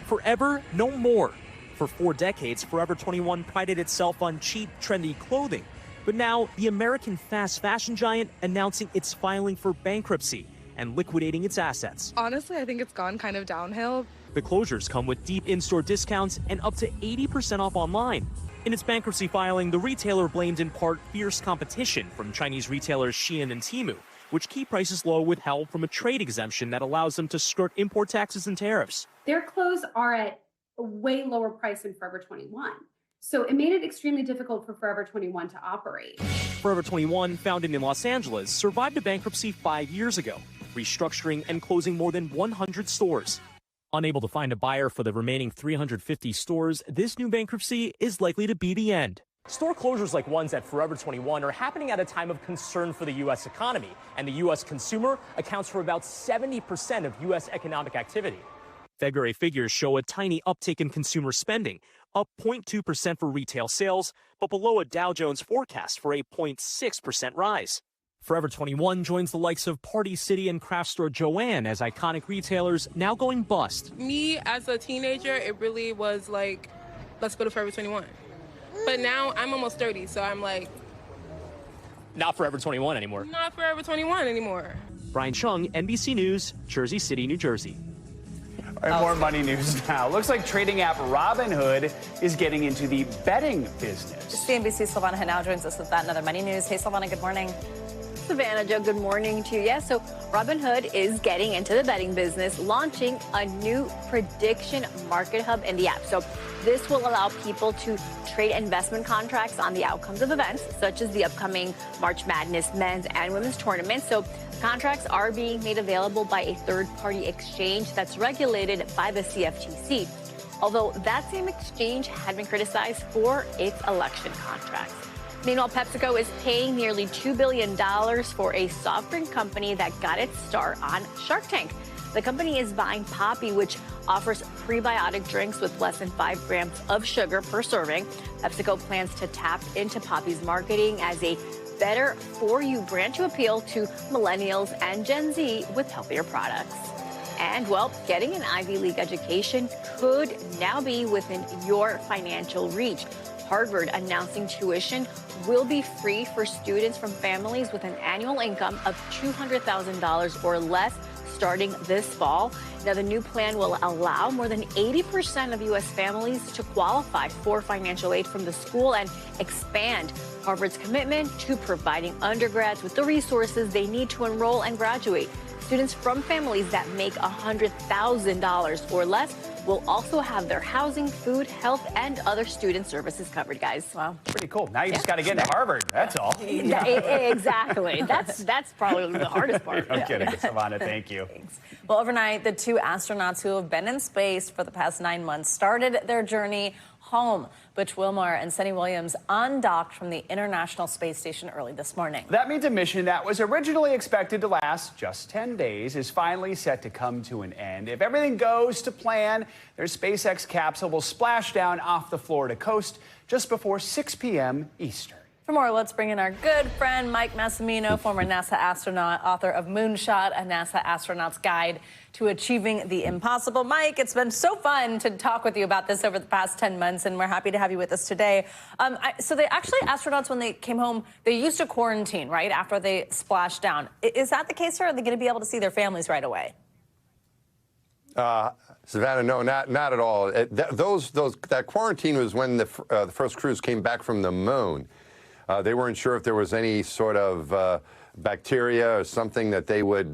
Forever, no more. For 4 decades, Forever 21 prided itself on cheap, trendy clothing. But now, the American fast fashion giant announcing it's filing for bankruptcy and liquidating its assets. Honestly, I think it's gone kind of downhill. The closures come with deep in-store discounts and up to 80% off online. In its bankruptcy filing, the retailer blamed in part fierce competition from Chinese retailers Shein and Temu, which keep prices low with help from a trade exemption that allows them to skirt import taxes and tariffs. Their clothes are at a way lower price than Forever 21. So it made it extremely difficult for Forever 21 to operate. Forever 21, founded in Los Angeles, survived a bankruptcy 5 years ago, restructuring and closing more than 100 stores. Unable to find a buyer for the remaining 350 stores, this new bankruptcy is likely to be the end. Store closures like ones at Forever 21 are happening at a time of concern for the U.S. economy, and the U.S. consumer accounts for about 70% of U.S. economic activity. February figures show a tiny uptick in consumer spending, up 0.2% for retail sales, but below a Dow Jones forecast for a 0.6% rise. Forever 21 joins the likes of Party City and craft store Joann as iconic retailers now going bust. Me, as a teenager, it really was like, let's go to Forever 21. But now I'm almost 30, so I'm like, not Forever 21 anymore. Not Forever 21 anymore. Brian Chung, NBC News, Jersey City, New Jersey. All right, more money news now. Looks like trading app Robinhood is getting into the betting business. CNBC's Silvana now joins us with that and other money news. Hey, Silvana, good morning. Savannah, Joe, good morning to you. Yeah, so Robinhood is getting into the betting business, launching a new prediction market hub in the app. So this will allow people to trade investment contracts on the outcomes of events, such as the upcoming March Madness men's and women's tournaments. So contracts are being made available by a third-party exchange that's regulated by the CFTC. Although that same exchange had been criticized for its election contracts. Meanwhile, PepsiCo is paying nearly $2 billion for a soft drink company that got its start on Shark Tank. The company is buying Poppi, which offers prebiotic drinks with less than 5 grams of sugar per serving. PepsiCo plans to tap into Poppi's marketing as a better-for-you brand to appeal to millennials and Gen Z with healthier products. And, well, getting an Ivy League education could now be within your financial reach. Harvard announcing tuition will be free for students from families with an annual income of $200,000 or less starting this fall. Now, the new plan will allow more than 80% of U.S. families to qualify for financial aid from the school and expand Harvard's commitment to providing undergrads with the resources they need to enroll and graduate. Students from families that make $100,000 or less will also have their housing, food, health, and other student services covered, guys. Wow. Pretty cool. Now you just got to get into Harvard. That's all. Exactly. That's probably the hardest part. I'm kidding. Savannah, thank you. Thanks. Well, overnight, the 2 astronauts who have been in space for the past 9 months started their journey home. Butch Wilmore and Sunny Williams undocked from the International Space Station early this morning. That means a mission that was originally expected to last just 10 days is finally set to come to an end. If everything goes to plan, their SpaceX capsule will splash down off the Florida coast just before 6 p.m. Eastern. For more, let's bring in our good friend Mike Massimino, former NASA astronaut, author of Moonshot, a NASA astronaut's guide to achieving the impossible. Mike, it's been so fun to talk with you about this over the past 10 months, and we're happy to have you with us today. So they actually, astronauts, when they came home, they used to quarantine, right, after they splashed down. Is that the case, or are they going to be able to see their families right away? Savannah, no, not at all. That quarantine was when the first crews came back from the moon. They weren't sure if there was any sort of bacteria or something that they would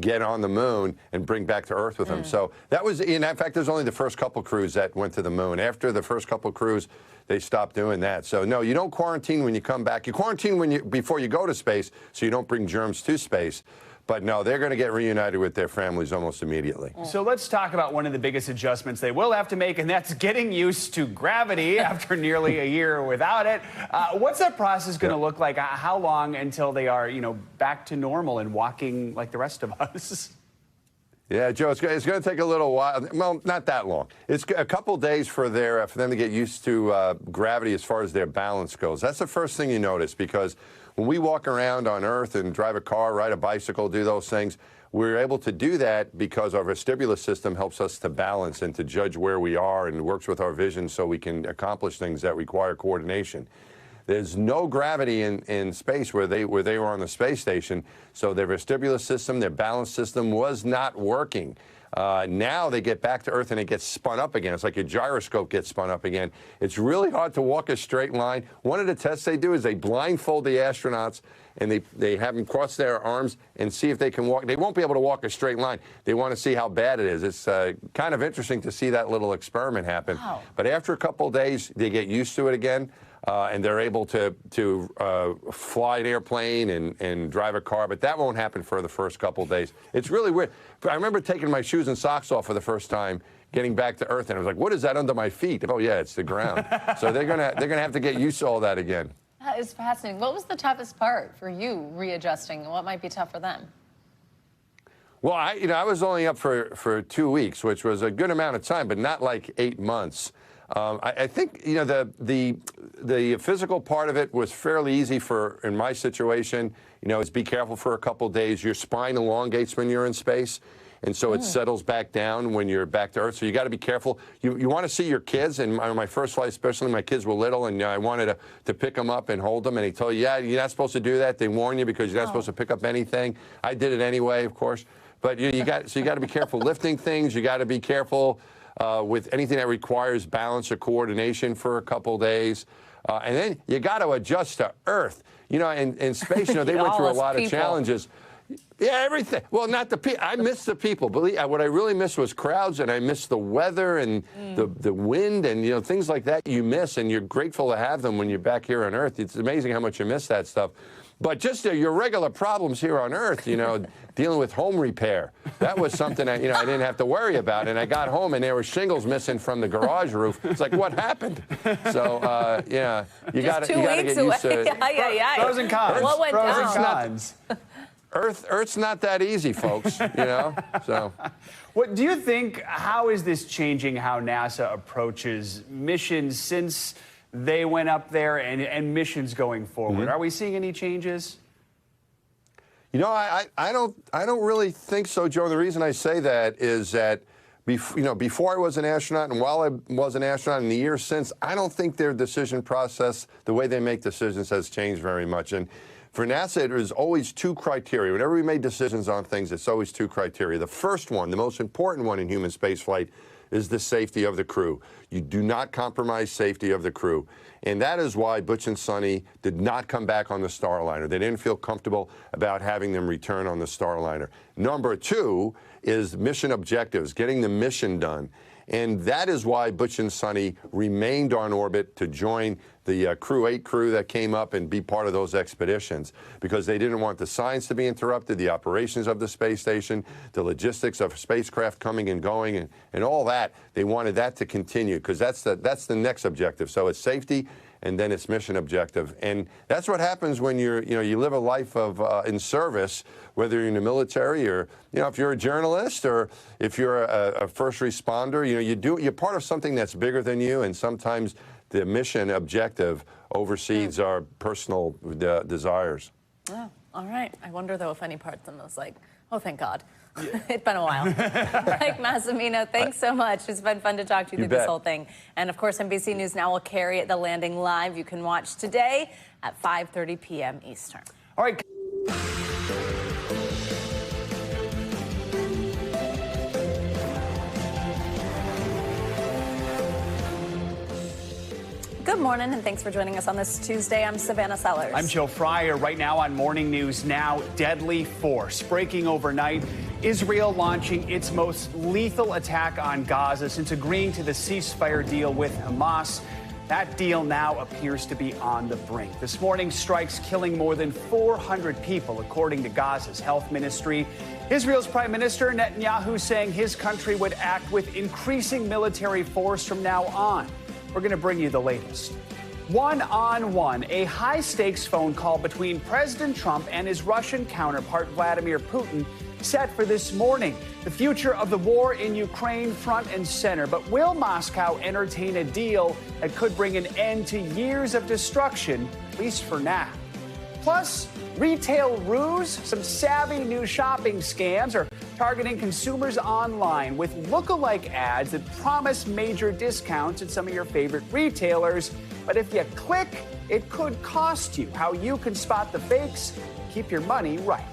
get on the moon and bring back to Earth with them. So that was, in fact, there's only the first couple crews that went to the moon. After the first couple crews, they stopped doing that. So no, you don't quarantine when you come back. You quarantine before you go to space, so you don't bring germs to space. But no, they're going to get reunited with their families almost immediately. So let's talk about one of the biggest adjustments they will have to make, and that's getting used to gravity after nearly a year without it. What's that process going to look like? How long until they are, back to normal and walking like the rest of us? Yeah, Joe, it's going to take a little while. Well, not that long. It's a couple days for them to get used to gravity as far as their balance goes. That's the first thing you notice, because when we walk around on Earth and drive a car, ride a bicycle, do those things, we're able to do that because our vestibular system helps us to balance and to judge where we are, and works with our vision so we can accomplish things that require coordination. There's no gravity in space where they were on the space station, so their vestibular system, their balance system was not working. Now they get back to Earth and it gets spun up again. It's like your gyroscope gets spun up again. It's really hard to walk a straight line. One of the tests they do is they blindfold the astronauts and they have them cross their arms and see if they can walk. They won't be able to walk a straight line. They want to see how bad it is. It's kind of interesting to see that little experiment happen. Wow. But after a couple of days, they get used to it again. And they're able to fly an airplane and drive a car, but that won't happen for the first couple of days. It's really weird. I remember taking my shoes and socks off for the first time, getting back to Earth, and I was like, "What is that under my feet?" Oh yeah, it's the ground. So they're gonna have to get used to all that again. That is fascinating. What was the toughest part for you readjusting? What might be tough for them? Well, I was only up for 2 weeks, which was a good amount of time, but not like 8 months. I think the physical part of it was fairly easy in my situation. Is be careful for a couple of days. Your spine elongates when you're in space, and so it settles back down when you're back to Earth. So you got to be careful. You want to see your kids. And on my first flight, especially, my kids were little, and I wanted to pick them up and hold them. And they told you, yeah, you're not supposed to do that. They warn you because you're not supposed to pick up anything. I did it anyway, of course. But you got to be careful lifting things. You got to be careful with anything that requires balance or coordination for a couple days. And then you got to adjust to Earth. In space, they went through a lot of challenges. Yeah, everything. Well, not the people. I miss the people. What I really missed was crowds, and I missed the weather and the wind and, things like that you miss, and you're grateful to have them when you're back here on Earth. It's amazing how much you miss that stuff. But just your regular problems here on Earth, dealing with home repair, that was something that, I didn't have to worry about. And I got home and there were shingles missing from the garage roof. It's like, what happened? So, you got to get used to it. Pros and cons. What went Pros down? and cons. Earth's not that easy, folks, so. What do you think, how is this changing how NASA approaches missions since they went up there and missions going forward? Are we seeing any changes? I don't really think so, Joe. The reason I say that is that before I was an astronaut and while I was an astronaut in the years since, I don't think their decision process, the way they make decisions, has changed very much. And for NASA, it is always two criteria. Whenever we made decisions on things, it's always two criteria. The first one, the most important one in human spaceflight, is the safety of the crew. You do not compromise safety of the crew. And that is why Butch and Sonny did not come back on the Starliner. They didn't feel comfortable about having them return on the Starliner. Number two is mission objectives, getting the mission done. And that is why Butch and Sonny remained on orbit to join the Crew 8 crew that came up and be part of those expeditions, because they didn't want the science to be interrupted, the operations of the space station, the logistics of spacecraft coming and going, and all that. They wanted that to continue, because that's the next objective. So it's safety, and then it's mission objective. And that's what happens when you live a life of in service, whether you're in the military or, if you're a journalist or if you're a first responder, you're part of something that's bigger than you, and sometimes the mission objective oversees our personal desires. Oh, all right. I wonder, though, if any part of them was like, oh, thank God. Yeah. It's been a while. Mike Massimino, thanks so much. It's been fun to talk to you through this whole thing. And, of course, NBC News Now will carry The Landing live. You can watch today at 5:30 p.m. Eastern. All right. Good morning, and thanks for joining us on this Tuesday. I'm Savannah Sellers. I'm Joe Fryer. Right now on Morning News Now, deadly force breaking overnight. Israel launching its most lethal attack on Gaza since agreeing to the ceasefire deal with Hamas. That deal now appears to be on the brink. This morning, strikes killing more than 400 people, according to Gaza's health ministry. Israel's Prime Minister Netanyahu saying his country would act with increasing military force from now on. We're going to bring you the latest. One-on-one, a high-stakes phone call between President Trump and his Russian counterpart, Vladimir Putin, set for this morning. The future of the war in Ukraine front and center. But will Moscow entertain a deal that could bring an end to years of destruction, at least for now? Plus, retail ruse, some savvy new shopping scams are targeting consumers online with lookalike ads that promise major discounts at some of your favorite retailers. But if you click, it could cost you. How you can spot the fakes, keep your money right.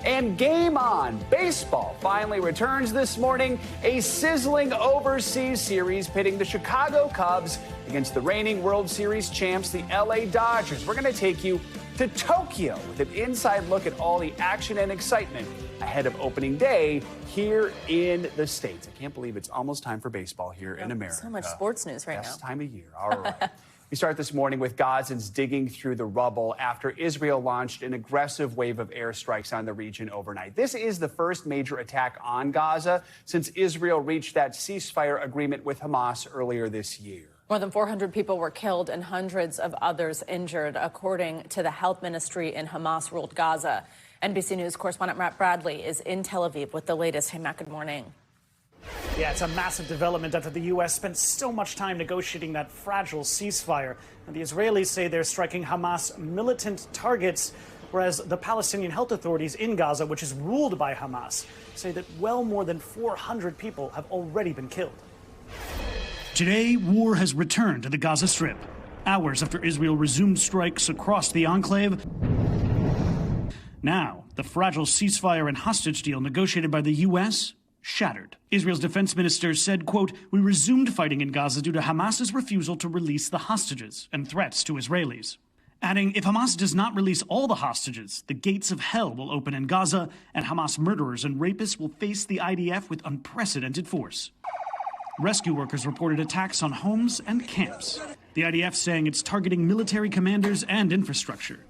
And game on. Baseball finally returns this morning. A sizzling overseas series pitting the Chicago Cubs against the reigning World Series champs, the LA Dodgers. We're going to take you to Tokyo with an inside look at all the action and excitement ahead of opening day here in the States. I can't believe it's almost time for baseball here in America. So much sports news right now. Best time of year. All right. We start this morning with Gazans digging through the rubble after Israel launched an aggressive wave of airstrikes on the region overnight. This is the first major attack on Gaza since Israel reached that ceasefire agreement with Hamas earlier this year. More than 400 people were killed and hundreds of others injured, according to the health ministry in Hamas-ruled Gaza. NBC News correspondent Matt Bradley is in Tel Aviv with the latest. Hey, Matt, good morning. Yeah, it's a massive development after the U.S. spent so much time negotiating that fragile ceasefire. And the Israelis say they're striking Hamas militant targets, whereas the Palestinian health authorities in Gaza, which is ruled by Hamas, say that well more than 400 people have already been killed. Today, war has returned to the Gaza Strip. Hours after Israel resumed strikes across the enclave, now the fragile ceasefire and hostage deal negotiated by the U.S. shattered. Israel's defense minister said, quote, "We resumed fighting in Gaza due to Hamas's refusal to release the hostages and threats to Israelis." Adding, if Hamas does not release all the hostages, the gates of hell will open in Gaza, and Hamas murderers and rapists will face the IDF with unprecedented force. Rescue workers reported attacks on homes and camps. The IDF saying it's targeting military commanders and infrastructure.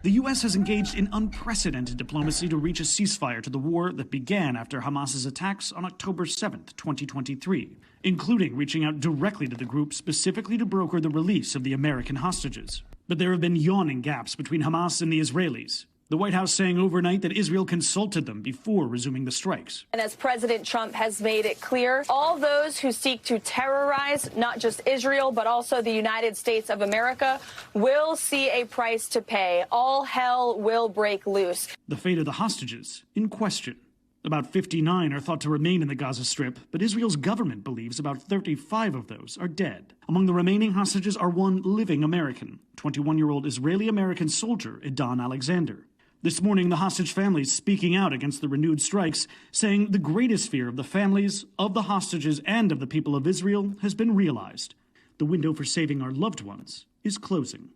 The U.S. has engaged in unprecedented diplomacy to reach a ceasefire to the war that began after Hamas's attacks on October 7th, 2023, including reaching out directly to the group specifically to broker the release of the American hostages. But there have been yawning gaps between Hamas and the Israelis. The White House saying overnight that Israel consulted them before resuming the strikes. And as President Trump has made it clear, all those who seek to terrorize not just Israel, but also the United States of America will see a price to pay. All hell will break loose. The fate of the hostages in question. About 59 are thought to remain in the Gaza Strip, but Israel's government believes about 35 of those are dead. Among the remaining hostages are one living American, 21-year-old Israeli-American soldier Edan Alexander. This morning, the hostage families speaking out against the renewed strikes, saying the greatest fear of the families, of the hostages, and of the people of Israel has been realized. The window for saving our loved ones is closing.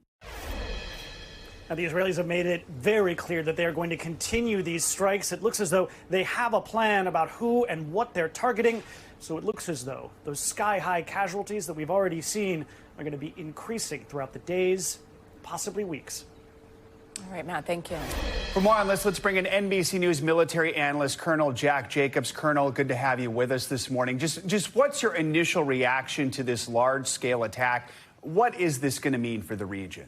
Now, the Israelis have made it very clear that they are going to continue these strikes. It looks as though they have a plan about who and what they're targeting. So it looks as though those sky-high casualties that we've already seen are going to be increasing throughout the days, possibly weeks. All right, Matt, thank you. For more on this, let's bring in NBC News military analyst Colonel Jack Jacobs. Colonel, good to have you with us this morning. Just what's your initial reaction to this large-scale attack? What is this going to mean for the region?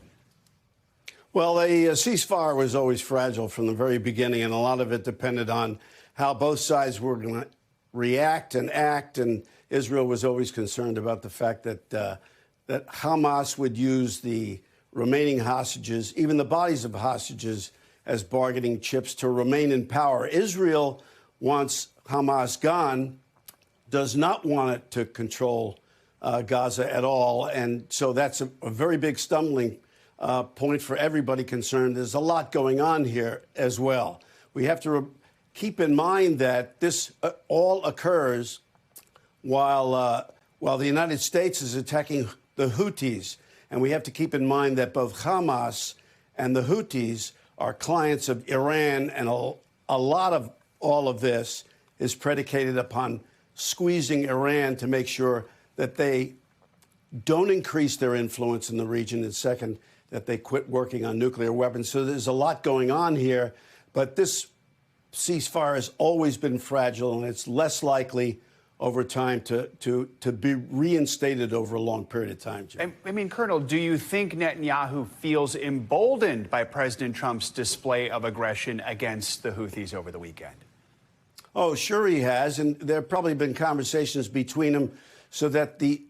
Well, a ceasefire was always fragile from the very beginning, and a lot of it depended on how both sides were going to react and act. And Israel was always concerned about the fact that that Hamas would use the remaining hostages, even the bodies of hostages, as bargaining chips to remain in power. Israel wants Hamas gone, does not want it to control Gaza at all. And so that's a very big stumbling point for everybody concerned. There's a lot going on here as well. We have to keep in mind that this all occurs while the United States is attacking the Houthis. And we have to keep in mind that both Hamas and the Houthis are clients of Iran, and a lot of all of this is predicated upon squeezing Iran to make sure that they don't increase their influence in the region, and second, that they quit working on nuclear weapons. So there's a lot going on here, but this ceasefire has always been fragile, and it's less likely over time to be reinstated over a long period of time, Jim. I mean, Colonel, do you think Netanyahu feels emboldened by President Trump's display of aggression against the Houthis over the weekend? Oh, sure he has, and there have probably been conversations between them so that the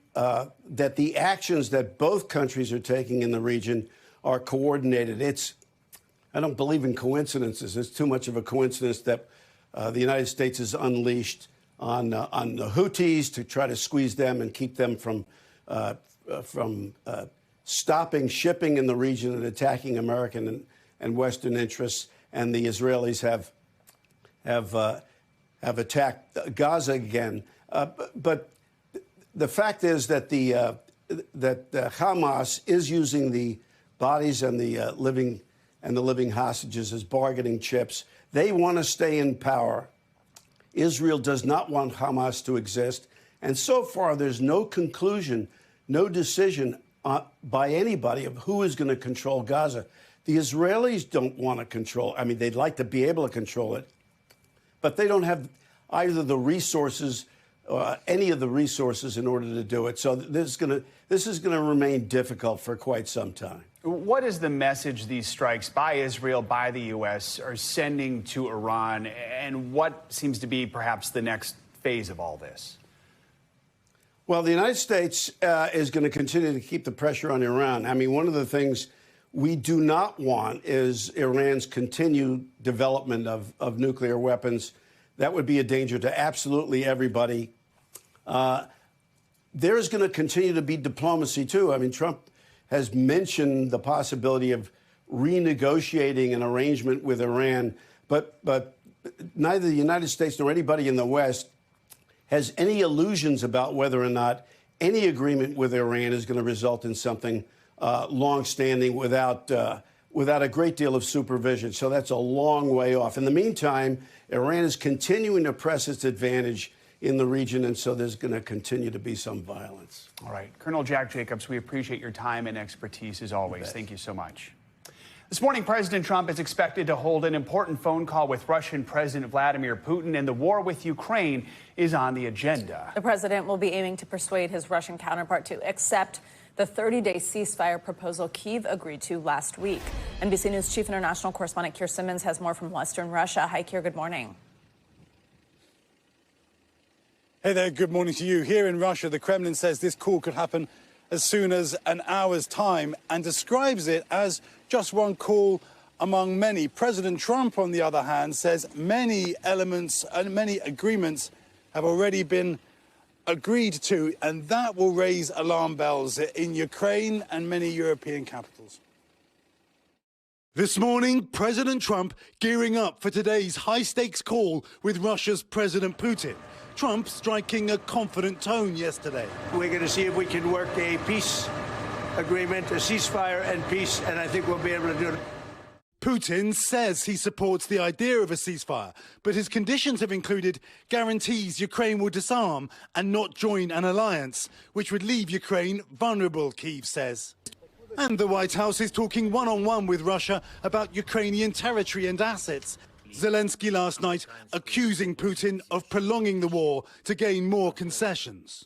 actions that both countries are taking in the region are coordinated. I don't believe in coincidences. It's too much of a coincidence that the United States has unleashed on the Houthis to try to squeeze them and keep them from stopping shipping in the region and attacking American and Western interests. And the Israelis have attacked Gaza again. But the fact is that that Hamas is using the bodies and the living hostages as bargaining chips. They want to stay in power. Israel does not want Hamas to exist. And so far, there's no conclusion, no decision by anybody of who is going to control Gaza. The Israelis don't want to control. I mean, they'd like to be able to control it, but they don't have either the resources, any of the resources in order to do it. So this is going to remain difficult for quite some time. What is the message these strikes by Israel, by the U.S., are sending to Iran, and what seems to be perhaps the next phase of all this? Well, the United States is going to continue to keep the pressure on Iran. I mean, one of the things we do not want is Iran's continued development of nuclear weapons. That would be a danger to absolutely everybody. There's going to continue to be diplomacy, too. I mean, Trump has mentioned the possibility of renegotiating an arrangement with Iran, but neither the United States nor anybody in the West has any illusions about whether or not any agreement with Iran is going to result in something long-standing without a great deal of supervision. So that's a long way off. In the meantime, Iran is continuing to press its advantage in the region, and so there's going to continue to be some violence. All right. Colonel Jack Jacobs, we appreciate your time and expertise as always. Thank you so much. This morning, President Trump is expected to hold an important phone call with Russian President Vladimir Putin, and the war with Ukraine is on the agenda. The president will be aiming to persuade his Russian counterpart to accept the 30-day ceasefire proposal Kyiv agreed to last week. NBC News Chief International Correspondent Keir Simmons has more from Western Russia. Hi, Keir, good morning. Hey there, good morning to you. Here in Russia, the Kremlin says this call could happen as soon as an hour's time and describes it as just one call among many. President Trump, on the other hand, says many elements and many agreements have already been agreed to, and that will raise alarm bells in Ukraine and many European capitals. This morning, President Trump gearing up for today's high-stakes call with Russia's President Putin. Trump striking a confident tone yesterday. We're going to see if we can work a peace agreement, a ceasefire and peace, and I think we'll be able to do it. Putin says he supports the idea of a ceasefire, but his conditions have included guarantees Ukraine will disarm and not join an alliance, which would leave Ukraine vulnerable, Kyiv says. And the White House is talking one-on-one with Russia about Ukrainian territory and assets. Zelensky last night accusing Putin of prolonging the war to gain more concessions.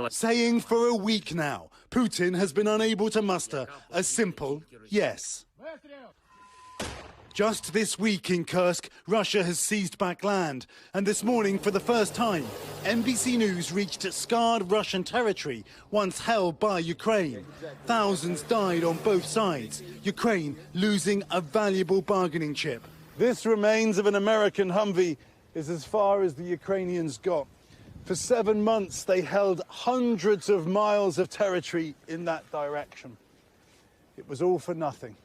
Saying for a week now, Putin has been unable to muster a simple yes. Just this week in Kursk, Russia has seized back land. And this morning, for the first time, NBC News reached scarred Russian territory once held by Ukraine. Thousands died on both sides, Ukraine losing a valuable bargaining chip. This remains of an American Humvee is as far as the Ukrainians got. For 7 months, they held hundreds of miles of territory in that direction. It was all for nothing.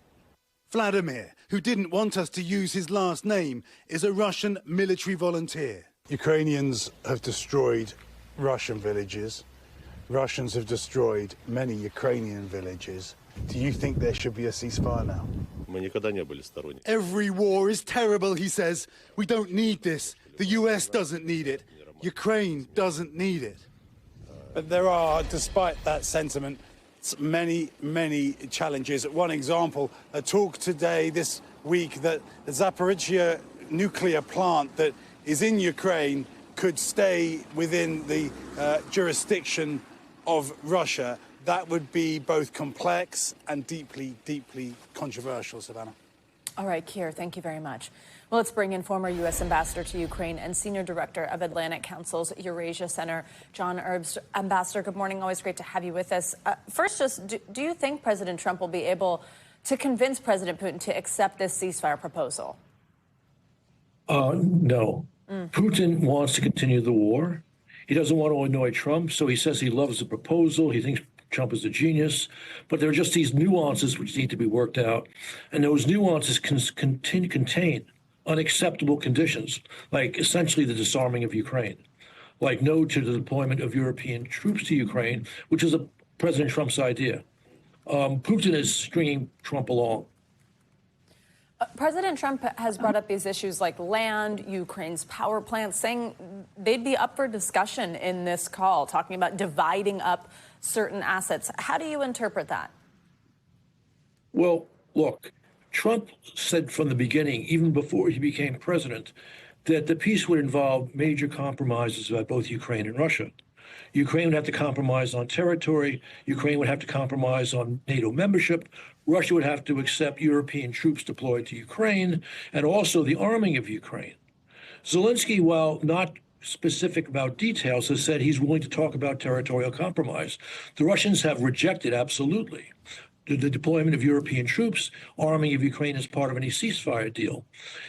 Vladimir, who didn't want us to use his last name, is a Russian military volunteer. Ukrainians have destroyed Russian villages. Russians have destroyed many Ukrainian villages. Do you think there should be a ceasefire now? Every war is terrible, he says. We don't need this. The US doesn't need it. Ukraine doesn't need it. But there are, despite that sentiment, many, many challenges. One example, a talk today, this week, that the Zaporizhzhia nuclear plant that is in Ukraine could stay within the jurisdiction of Russia. That would be both complex and deeply, deeply controversial, Savannah. All right, Keir, thank you very much. Well, let's bring in former U.S. Ambassador to Ukraine and Senior Director of Atlantic Council's Eurasia Center, John Erbst. Ambassador, good morning. Always great to have you with us. First, just do you think President Trump will be able to convince President Putin to accept this ceasefire proposal? No. Putin wants to continue the war. He doesn't want to annoy Trump, so he says he loves the proposal. He thinks Trump is a genius. But there are just these nuances which need to be worked out. And those nuances contain unacceptable conditions, like essentially the disarming of Ukraine, like no to the deployment of European troops to Ukraine, which is President Trump's idea. Putin is stringing Trump along. President Trump has brought up these issues like land, Ukraine's power plants, saying they'd be up for discussion in this call, talking about dividing up certain assets. How do you interpret that? Well, look, Trump said from the beginning, even before he became president, that the peace would involve major compromises about both Ukraine and Russia. Ukraine would have to compromise on territory. Ukraine would have to compromise on NATO membership. Russia would have to accept European troops deployed to Ukraine, and also the arming of Ukraine. Zelensky, while not specific about details, has said he's willing to talk about territorial compromise. The Russians have rejected absolutely the deployment of European troops, arming of Ukraine as part of any ceasefire deal.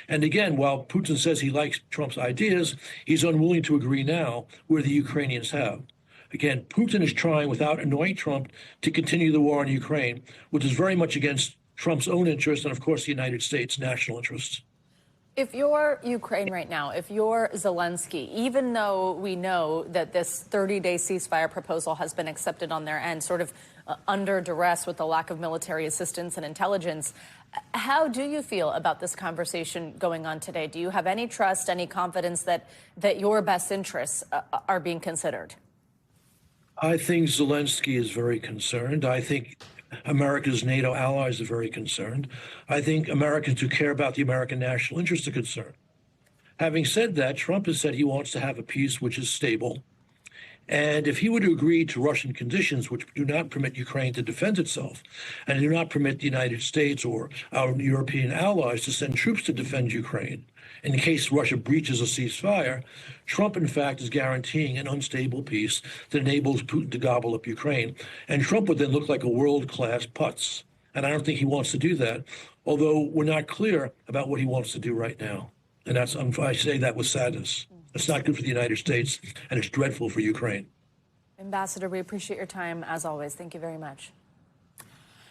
And again, while Putin says he likes Trump's ideas, he's unwilling to agree now where the Ukrainians have. Again, Putin is trying, without annoying Trump, to continue the war in Ukraine, which is very much against Trump's own interests and, of course, the United States' national interests. If you're Ukraine right now, if you're Zelensky, even though we know that this 30-day ceasefire proposal has been accepted on their end, sort of under duress with the lack of military assistance and intelligence, how do you feel about this conversation going on today? Do you have any trust, any confidence that your best interests are being considered? I think Zelensky is very concerned. I think America's NATO allies are very concerned. I think Americans who care about the American national interest are concerned. Having said that, Trump has said he wants to have a peace which is stable. And if he were to agree to Russian conditions which do not permit Ukraine to defend itself and do not permit the United States or our European allies to send troops to defend Ukraine, in case Russia breaches a ceasefire, Trump, in fact, is guaranteeing an unstable peace that enables Putin to gobble up Ukraine. And Trump would then look like a world-class putz. And I don't think he wants to do that, although we're not clear about what he wants to do right now. And that's, I say that with sadness. It's not good for the United States, and it's dreadful for Ukraine. Ambassador, we appreciate your time, as always. Thank you very much.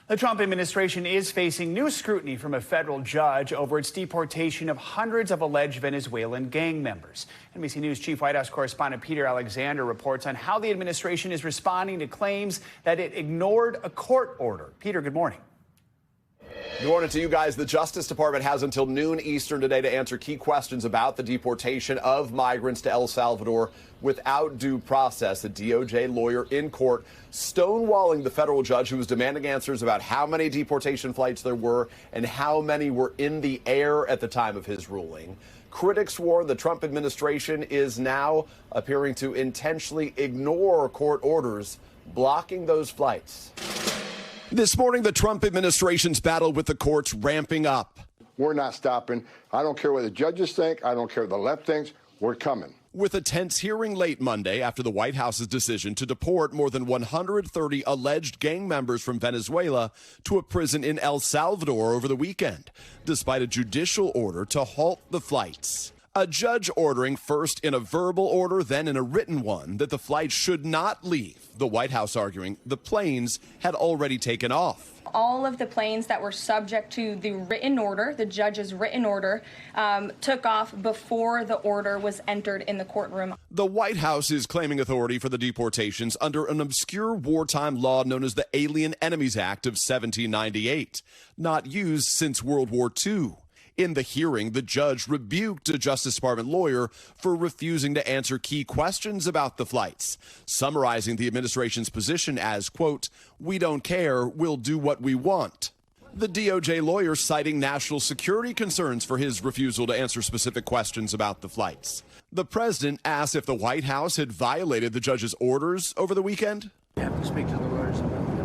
The Trump administration is facing new scrutiny from a federal judge over its deportation of hundreds of alleged Venezuelan gang members. NBC News Chief White House correspondent Peter Alexander reports on how the administration is responding to claims that it ignored a court order. Peter, good morning. Good morning to you guys. The Justice Department has until noon Eastern today to answer key questions about the deportation of migrants to El Salvador without due process. A DOJ lawyer in court stonewalling the federal judge who was demanding answers about how many deportation flights there were and how many were in the air at the time of his ruling. Critics warn the Trump administration is now appearing to intentionally ignore court orders blocking those flights. This morning, the Trump administration's battle with the courts ramping up. We're not stopping. I don't care what the judges think. I don't care what the left thinks. We're coming. With a tense hearing late Monday after the White House's decision to deport more than 130 alleged gang members from Venezuela to a prison in El Salvador over the weekend, despite a judicial order to halt the flights. A judge ordering first in a verbal order, then in a written one, that the flight should not leave the White House arguing the planes had already taken off. All of the planes that were subject to the written order, the judge's written order, took off before the order was entered in the courtroom. The White House is claiming authority for the deportations under an obscure wartime law known as the Alien Enemies Act of 1798, not used since World War II. In the hearing, the judge rebuked a Justice Department lawyer for refusing to answer key questions about the flights, summarizing the administration's position as, quote, "We don't care, we'll do what we want." The DOJ lawyer citing national security concerns for his refusal to answer specific questions about the flights. The president asked if the White House had violated the judge's orders over the weekend. You have to speak to the lawyers about that.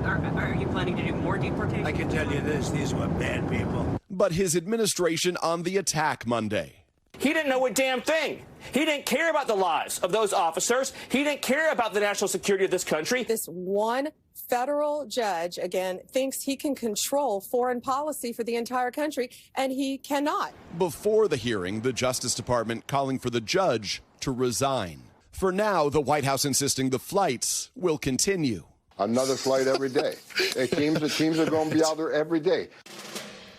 Are you planning to do more deportations? I can tell you this, these were bad people. But his administration on the attack Monday. He didn't know a damn thing. He didn't care about the lives of those officers. He didn't care about the national security of this country. This one federal judge, again, thinks he can control foreign policy for the entire country, and he cannot. Before the hearing, the Justice Department calling for the judge to resign. For now, the White House insisting the flights will continue. Another flight every day. The teams are going to be out there every day.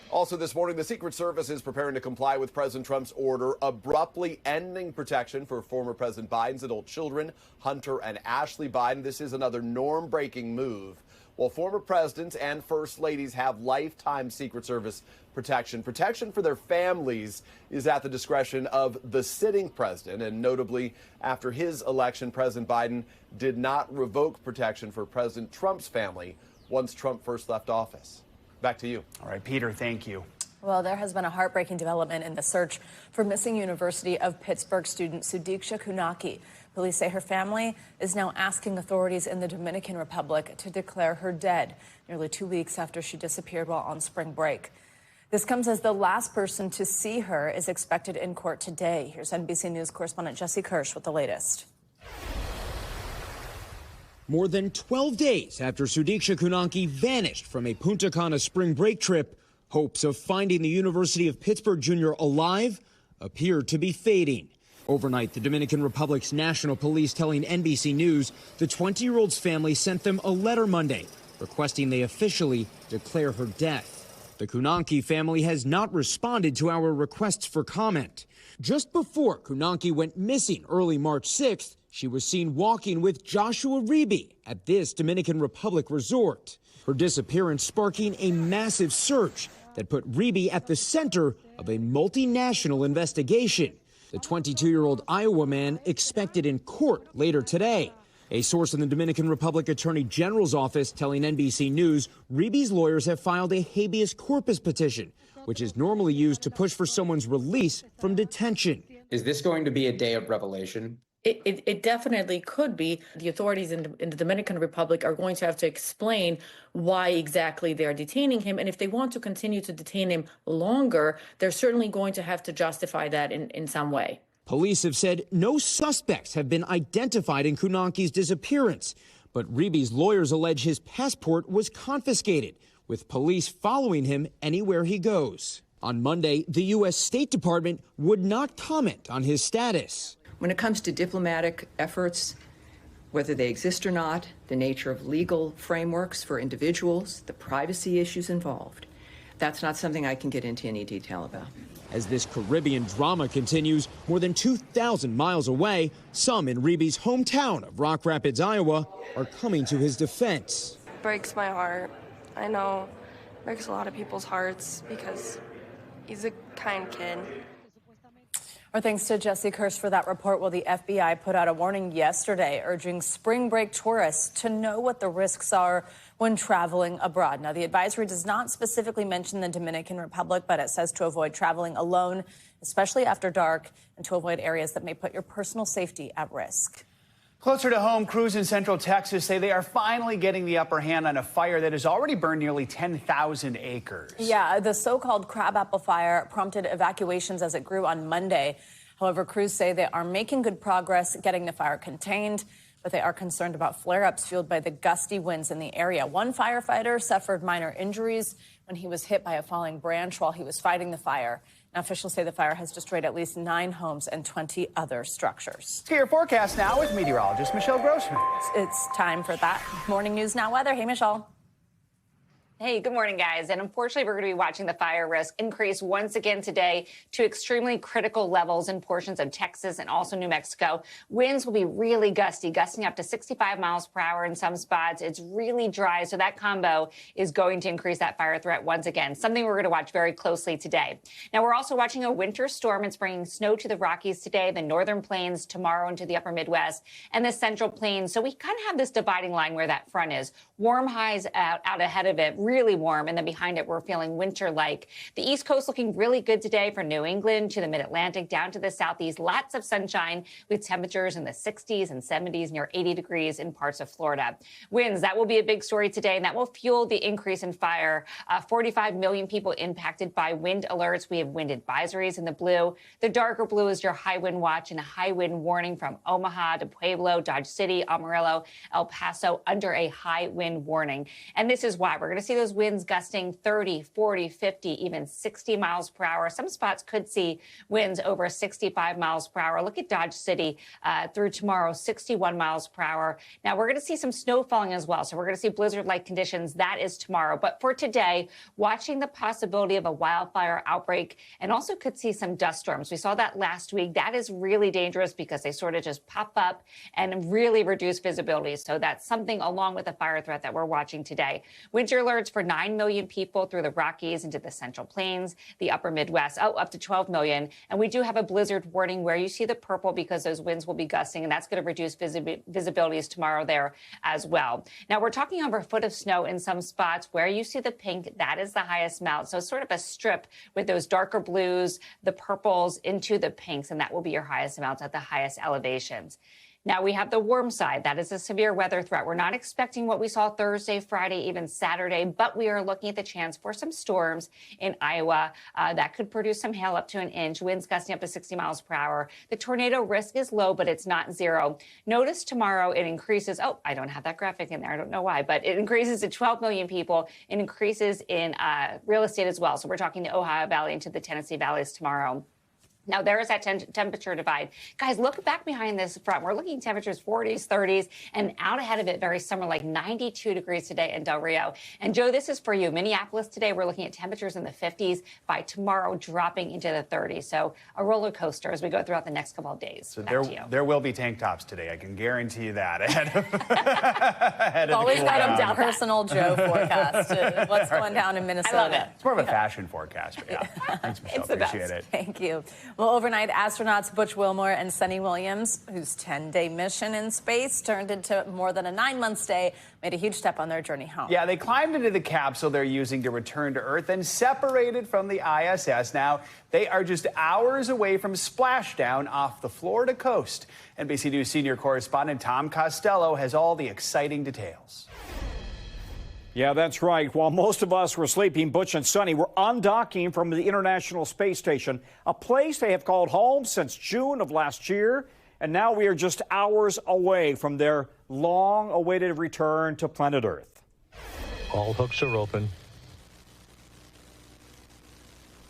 Also this morning, the Secret Service is preparing to comply with President Trump's order abruptly ending protection for former President Biden's adult children, Hunter and Ashley Biden. This is another norm-breaking move. While former presidents and first ladies have lifetime Secret Service protection for their families is at the discretion of the sitting president. And notably, after his election, President Biden did not revoke protection for President Trump's family once Trump first left office. Back to you. All right, Peter, thank you. Well, there has been a heartbreaking development in the search for missing University of Pittsburgh student Sudiksha Kunaki. Police say her family is now asking authorities in the Dominican Republic to declare her dead, nearly 2 weeks after she disappeared while on spring break. This comes as the last person to see her is expected in court today. Here's NBC News correspondent Jesse Kirsch with the latest. More than 12 days after Sudiksha Kunaki vanished from a Punta Cana spring break trip, hopes of finding the University of Pittsburgh junior alive appear to be fading. Overnight, the Dominican Republic's National Police telling NBC News the 20-year-old's family sent them a letter Monday requesting they officially declare her death. The Kunaki family has not responded to our requests for comment. Just before Kunaki went missing early March 6th, she was seen walking with Joshua Reeby at this Dominican Republic resort. Her disappearance sparking a massive search that put Reeby at the center of a multinational investigation. The 22-year-old Iowa man expected in court later today. A source in the Dominican Republic Attorney General's office telling NBC News Reeby's lawyers have filed a habeas corpus petition, which is normally used to push for someone's release from detention. Is this going to be a day of revelation? It definitely could be. The authorities in the Dominican Republic are going to have to explain why exactly they're detaining him. And if they want to continue to detain him longer, they're certainly going to have to justify that in some way. Police have said no suspects have been identified in Kunaki's disappearance. But Reeby's lawyers allege his passport was confiscated, with police following him anywhere he goes. On Monday, the U.S. State Department would not comment on his status. When it comes to diplomatic efforts, whether they exist or not, the nature of legal frameworks for individuals, the privacy issues involved, that's not something I can get into any detail about. As this Caribbean drama continues, more than 2,000 miles away, some in Reeby's hometown of Rock Rapids, Iowa, are coming to his defense. Breaks my heart. I know it breaks a lot of people's hearts because he's a kind kid. Our thanks to Jesse Kirsch for that report. Well, the FBI put out a warning yesterday urging spring break tourists to know what the risks are when traveling abroad. Now, the advisory does not specifically mention the Dominican Republic, but it says to avoid traveling alone, especially after dark, and to avoid areas that may put your personal safety at risk. Closer to home, crews in Central Texas say they are finally getting the upper hand on a fire that has already burned nearly 10,000 acres. Yeah, the so-called crabapple fire prompted evacuations as it grew on Monday. However, crews say they are making good progress getting the fire contained, but they are concerned about flare-ups fueled by the gusty winds in the area. One firefighter suffered minor injuries when he was hit by a falling branch while he was fighting the fire. Officials say the fire has destroyed at least 9 homes and 20 other structures. To your forecast now with meteorologist Michelle Grossman. It's time for that Morning News Now weather. Hey, Michelle. Hey, good morning, guys. And unfortunately, we're going to be watching the fire risk increase once again today to extremely critical levels in portions of Texas and also New Mexico. Winds will be really gusty, gusting up to 65 miles per hour in some spots. It's really dry, so that combo is going to increase that fire threat once again, something we're going to watch very closely today. Now, we're also watching a winter storm. It's bringing snow to the Rockies today, the northern plains tomorrow into the upper Midwest, and the central plains. So we kind of have this dividing line where that front is. Warm highs out ahead of it, really warm, and then behind it, we're feeling winter-like. The East Coast looking really good today from New England to the Mid-Atlantic down to the Southeast. Lots of sunshine with temperatures in the 60s and 70s, near 80 degrees in parts of Florida. Winds, that will be a big story today, and that will fuel the increase in fire. 45 million people impacted by wind alerts. We have wind advisories in the blue. The darker blue is your high wind watch and a high wind warning from Omaha to Pueblo, Dodge City, Amarillo, El Paso under a high wind warning. And this is why we're going to see those winds gusting 30, 40, 50, even 60 miles per hour. Some spots could see winds over 65 miles per hour. Look at Dodge City through tomorrow, 61 miles per hour. Now, we're going to see some snow falling as well. So we're going to see blizzard-like conditions. That is tomorrow. But for today, watching the possibility of a wildfire outbreak and also could see some dust storms. We saw that last week. That is really dangerous because they sort of just pop up and really reduce visibility. So that's something along with the fire threat that we're watching today. Winter alerts for 9 million people through the Rockies into the Central Plains, the upper Midwest, up to 12 million. And we do have a blizzard warning where you see the purple because those winds will be gusting, and that's going to reduce visibilities tomorrow there as well. Now, we're talking over a foot of snow in some spots. Where you see the pink, that is the highest amount. So sort of a strip with those darker blues, the purples into the pinks, and that will be your highest amounts at the highest elevations. Now, we have the warm side. That is a severe weather threat. We're not expecting what we saw Thursday, Friday, even Saturday, but we are looking at the chance for some storms in Iowa that could produce some hail up to an inch, winds gusting up to 60 miles per hour. The tornado risk is low, but it's not zero. Notice tomorrow it increases. Oh, I don't have that graphic in there. I don't know why, but it increases to 12 million people. It increases in real estate as well. So we're talking the Ohio Valley into the Tennessee valleys tomorrow. Now, there is that temperature divide. Guys, look back behind this front. We're looking at temperatures 40s, 30s, and out ahead of it, very summer, like 92 degrees today in Del Rio. And, Joe, this is for you. Minneapolis today, we're looking at temperatures in the 50s. By tomorrow, dropping into the 30s. So a roller coaster as we go throughout the next couple of days. So there will be tank tops today. I can guarantee you that. Ahead of Always got a personal Joe forecast. What's going down in Minnesota? I love it. It's more of a fashion forecast. But yeah. Thanks, Michelle. It's the Appreciate best. it. Thank you. Well, overnight, astronauts Butch Wilmore and Sunny Williams, whose 10-day mission in space turned into more than a 9-month stay, made a huge step on their journey home. Yeah, they climbed into the capsule they're using to return to Earth and separated from the ISS. Now, they are just hours away from splashdown off the Florida coast. NBC News senior correspondent Tom Costello has all the exciting details. Yeah, that's right. While most of us were sleeping, Butch and Sunny were undocking from the International Space Station, a place they have called home since June of last year. And now we are just hours away from their long-awaited return to planet Earth. All hooks are open.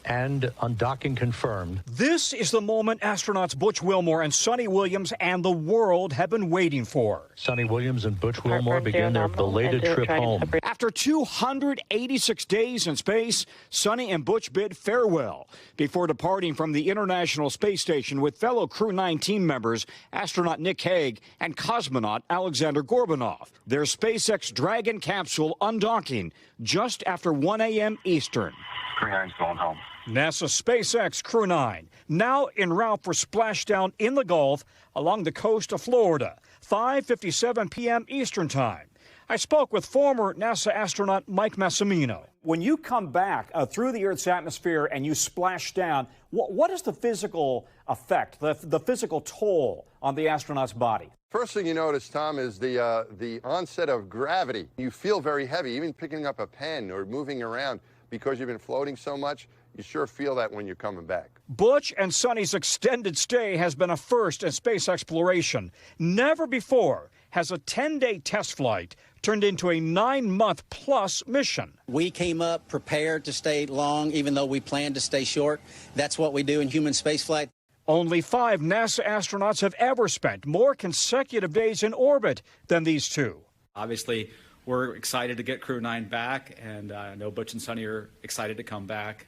And undocking confirmed. This is the moment astronauts Butch Wilmore and Sunny Williams and the world have been waiting for. Sunny Williams and Butch Wilmore begin their belated trip home. After 286 days in space, Sunny and Butch bid farewell before departing from the International Space Station with fellow Crew 9 team members, astronaut Nick Hague and cosmonaut Alexander Gorbanov. Their SpaceX Dragon capsule undocking just after 1 a.m. Eastern. Crew 9's going home. NASA SpaceX Crew 9 now en route for splashdown in the Gulf along the coast of Florida, 5:57 p.m. Eastern Time. I spoke with former NASA astronaut Mike Massimino. When you come back through the Earth's atmosphere and you splash down, what is the physical effect, the physical toll on the astronaut's body? First thing you notice, Tom, is the onset of gravity. You feel very heavy, even picking up a pen or moving around because you've been floating so much. You sure feel that when you're coming back. Butch and Sunny's extended stay has been a first in space exploration. Never before has a 10-day test flight turned into a 9-month-plus mission. We came up prepared to stay long, even though we planned to stay short. That's what we do in human spaceflight. Only 5 NASA astronauts have ever spent more consecutive days in orbit than these two. Obviously, we're excited to get Crew 9 back, and I know Butch and Sonny are excited to come back.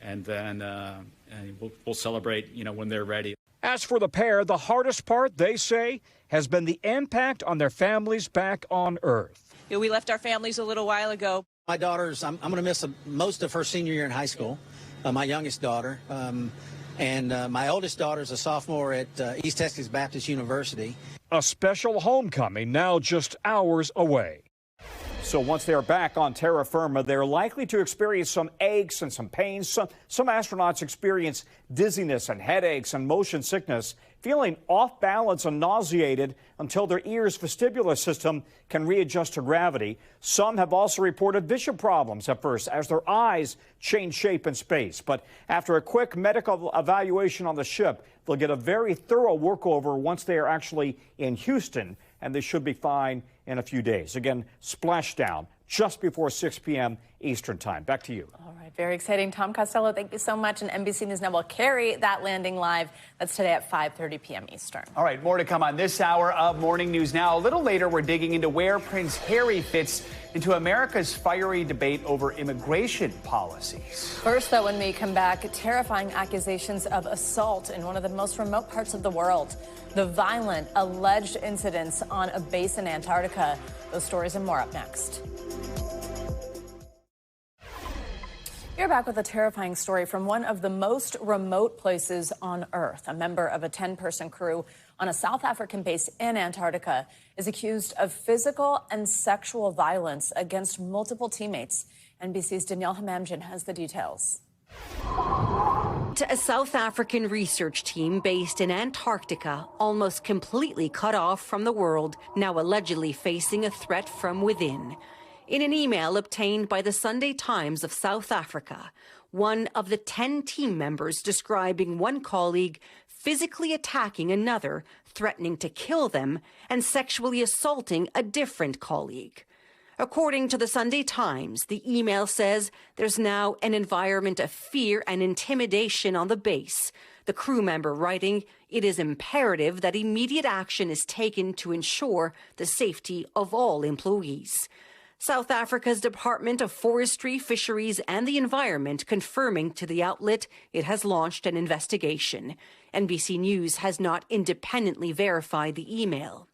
And then we'll celebrate, when they're ready. As for the pair, the hardest part, they say, has been the impact on their families back on Earth. We left our families a little while ago. My daughter's, I'm going to miss most of her senior year in high school, my youngest daughter. And my oldest daughter's a sophomore at East Texas Baptist University. A special homecoming now just hours away. So once they're back on terra firma, they're likely to experience some aches and some pains. Some astronauts experience dizziness and headaches and motion sickness, feeling off balance and nauseated until their ear's vestibular system can readjust to gravity. Some have also reported vision problems at first as their eyes change shape in space. But after a quick medical evaluation on the ship, they'll get a very thorough workover once they are actually in Houston, and they should be fine in a few days. Again, splashdown just before 6 p.m. Eastern time. Back to you. All right, very exciting. Tom Costello, thank you so much. And NBC News Now will carry that landing live. That's today at 5:30 p.m. Eastern. All right, more to come on this hour of Morning News Now. A little later, we're digging into where Prince Harry fits into America's fiery debate over immigration policies. First, though, when we come back, terrifying accusations of assault in one of the most remote parts of the world. The violent alleged incidents on a base in Antarctica. Those stories and more up next. You're back with a terrifying story from one of the most remote places on Earth. A member of a 10-person crew on a South African base in Antarctica is accused of physical and sexual violence against multiple teammates. NBC's Danielle Hamamdjian has the details. A South African research team based in Antarctica, almost completely cut off from the world, now allegedly facing a threat from within. In an email obtained by the Sunday Times of South Africa, one of the 10 team members describing one colleague physically attacking another, threatening to kill them, and sexually assaulting a different colleague. According to the Sunday Times, the email says there's now an environment of fear and intimidation on the base. The crew member writing, "It is imperative that immediate action is taken to ensure the safety of all employees." South Africa's Department of Forestry, Fisheries and the Environment confirming to the outlet it has launched an investigation. NBC News has not independently verified the email.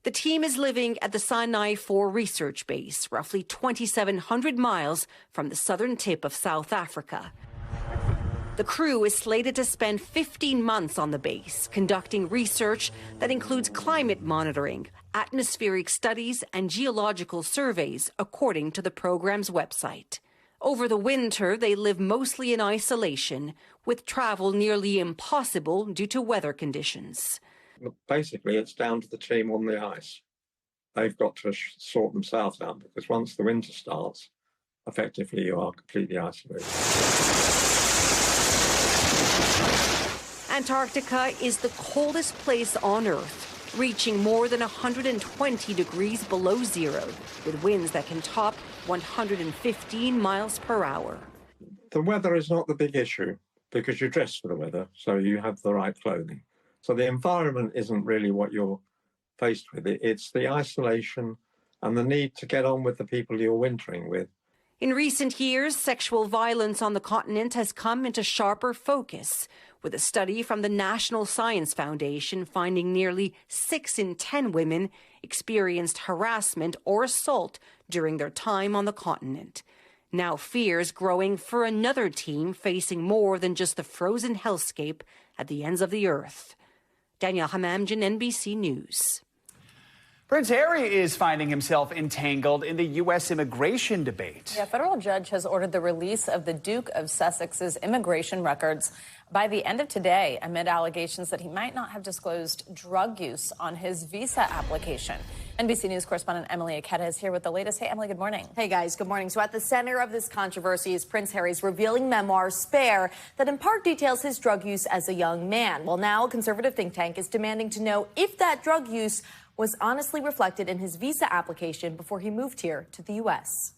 The team is living at the Sinai 4 research base, roughly 2,700 miles from the southern tip of South Africa. The crew is slated to spend 15 months on the base, conducting research that includes climate monitoring, atmospheric studies, and geological surveys, according to the program's website. Over the winter, they live mostly in isolation, with travel nearly impossible due to weather conditions. Basically, it's down to the team on the ice. They've got to sort themselves out, because once the winter starts, effectively you are completely isolated. Antarctica is the coldest place on Earth, reaching more than 120 degrees below zero, with winds that can top 115 miles per hour. The weather is not the big issue, because you dress for the weather, so you have the right clothing. So the environment isn't really what you're faced with. It's the isolation and the need to get on with the people you're wintering with. In recent years, sexual violence on the continent has come into sharper focus, with a study from the National Science Foundation finding nearly 6 in 10 women experienced harassment or assault during their time on the continent. Now fears growing for another team facing more than just the frozen hellscape at the ends of the earth. Danielle Hamamdjian, NBC News. Prince Harry is finding himself entangled in the U.S. immigration debate. Yeah, a federal judge has ordered the release of the Duke of Sussex's immigration records by the end of today, amid allegations that he might not have disclosed drug use on his visa application. NBC News correspondent Emily Aketa is here with the latest. Hey, Emily, good morning. Hey, guys, good morning. So at the center of this controversy is Prince Harry's revealing memoir, Spare, that in part details his drug use as a young man. Well, now a conservative think tank is demanding to know if that drug use was honestly reflected in his visa application before he moved here to the U.S.